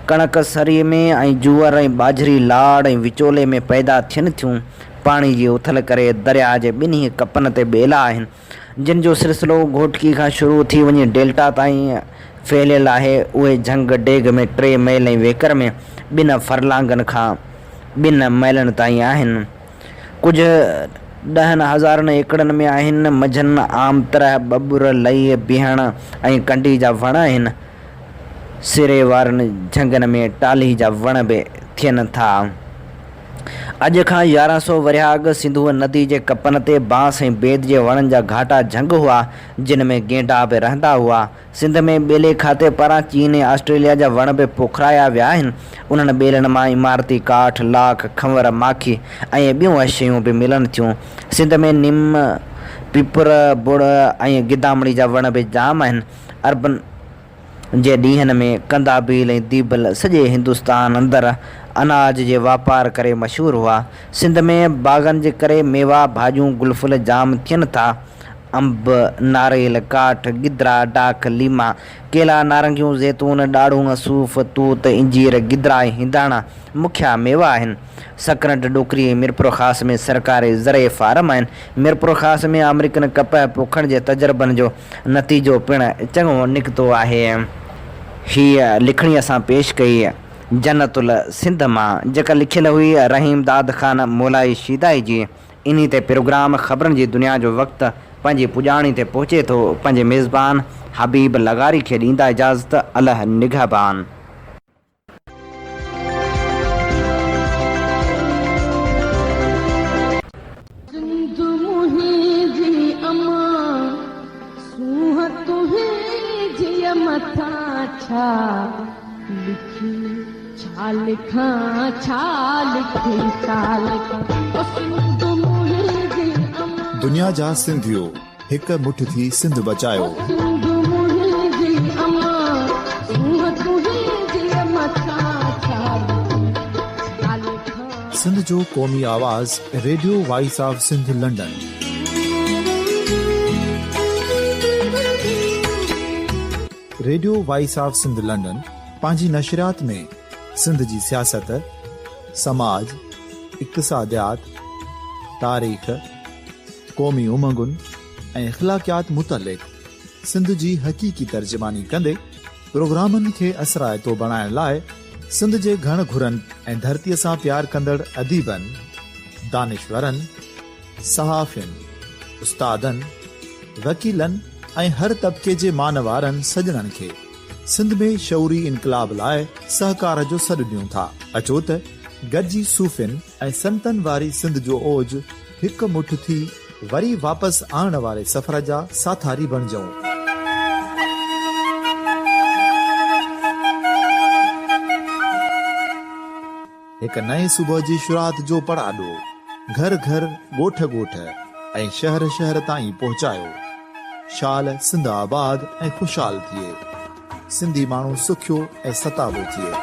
कणक सरीअ में ऐं जूअर ऐं बाजरी लाड़ ऐं विचोले में पैदा थियनि थियूं। पाणी जी उथल करे दरिया जे ॿिन्ही कपनि ते ॿेला आहिनि जिन जो सिलसिलो घोटकी खां शुरू थी वञी डेल्टा ताईं फैलियल आहे। उहे झंग डेग में 3 मैल ऐं वेकर में 2 फरलांगनि खां 2 मैलनि ताईं आहिनि। कुझु 10,000 एकड़नि में आहिनि। मझनि आम तरह बबुर लही बीहण ऐं कंडी जा वण आहिनि। सिरे वारनि झंगनि में टाली जा वण बि थियनि था। अॼु खां 1100 वरिया अॻु सिंधू नदी जे कपनि ते बांस ऐं बेद जे वणनि जा घाटा झंग हुआ जिन में गेंडा बि रहंदा हुआ। सिंध में ॿेले खाते पारां चीन ऐं ऑस्ट्रेलिया जा वण बि पोखराया विया आहिनि। उन्हनि ॿेलनि मां इमारती काठ लाख खंवर माखी ऐं ॿियूं शयूं बि मिलनि थियूं। सिंध में निम पिपर बुड़ ऐं गिदामड़ी जा वण बि जाम आहिनि। अरबन जे ॾींहंनि में कंदाबील ऐं दीबल सॼे हिंदुस्तान अंदरि अनाज जे वापार करे मशहूरु हुआ। सिंध में बाग़नि जे करे मेवा भाॼियूं गुलफुल जाम थियनि था। अंब नारेल काठ गिदरा डाख लीमा केला नारंगियूं जैतून ॾाढ़ूं सूफ़ तूत इंजीर गिदरा ऐं हिंदाणा मुख्य मेवा आहिनि। सकरंट डोकरी ऐं मिरपुर ख़ासि में सरकारी ज़रे फार्म आहिनि। मिरपुर ख़ासि में अमरीकन कपह पोखण जे तजुर्बनि जो नतीजो पिणु चङो निकितो आहे। हीअ लिखणी असां पेश कई जन्नतुल सिंध मां जेका लिखियल हुई रहीम दाद ख़ान मोलाई शीदाई जी। इन ते प्रोग्राम ख़बरनि जी दुनिया जो वक़्तु पंहिंजी पुॼाणी ते पहुचे थो। पंहिंजे मेज़बान हबीब लगारी खे ॾींदा इजाज़त। अल्लाह निगहबान। छा लिखी छा लिखां छा लिखी छा लिखां ओ सिंध मुंहिंजी अम्मा दुनिया जा सिंधियो हिक मुठ थी सिंध बचायो सिंध मुंहिंजी अम्मा सूंह तुंहिंजी अम्मा छा छा लिखी छा लिखां सिंध जो क़ौमी आवाज़ radio voice of Sindh London. Radio voice of Sindh London पंहिंजी नशरियात में सिंध जी सियासत, समाज, इक़्तिसादियात, तारीख़, क़ौमी उमंगुनि ऐं अख़लाक़ियात मुतलिक़ सिंध जी हक़ीक़ी तर्जुमानी कंदे प्रोग्रामनि खे असराइतो बणाइण लाइ सिंध जे घण घुरनि ऐं धरतीअ सां प्यार कंदड़ अदीबनि, दानिशवरनि, सहाफ़ियुनि, उस्तादनि, वकीलनि ऐं हर तबिके जे मानवारनि सजणनि खे सिंध में शऊरी इनकलाब लाइ सहकार जो सॾु ॾियूं था। अचो त गॾिजी सूफ़ियुनि ऐं संतनि वारी सिंध जो ओज हिक मुठ थी वरी वापसि आणण वारे सफ़र जा साथारी बणिजऊं। हिक नए सुबुह जी शुरूआत जो पड़ाॾो घर घर, ॻोठ ॻोठ ऐं शहर शहर ताईं पहुचायो। शाल सिंध आबाद ऐं ख़ुशहाल थिए, सिंधी माण्हू सुखियो ऐं सताबो थिए।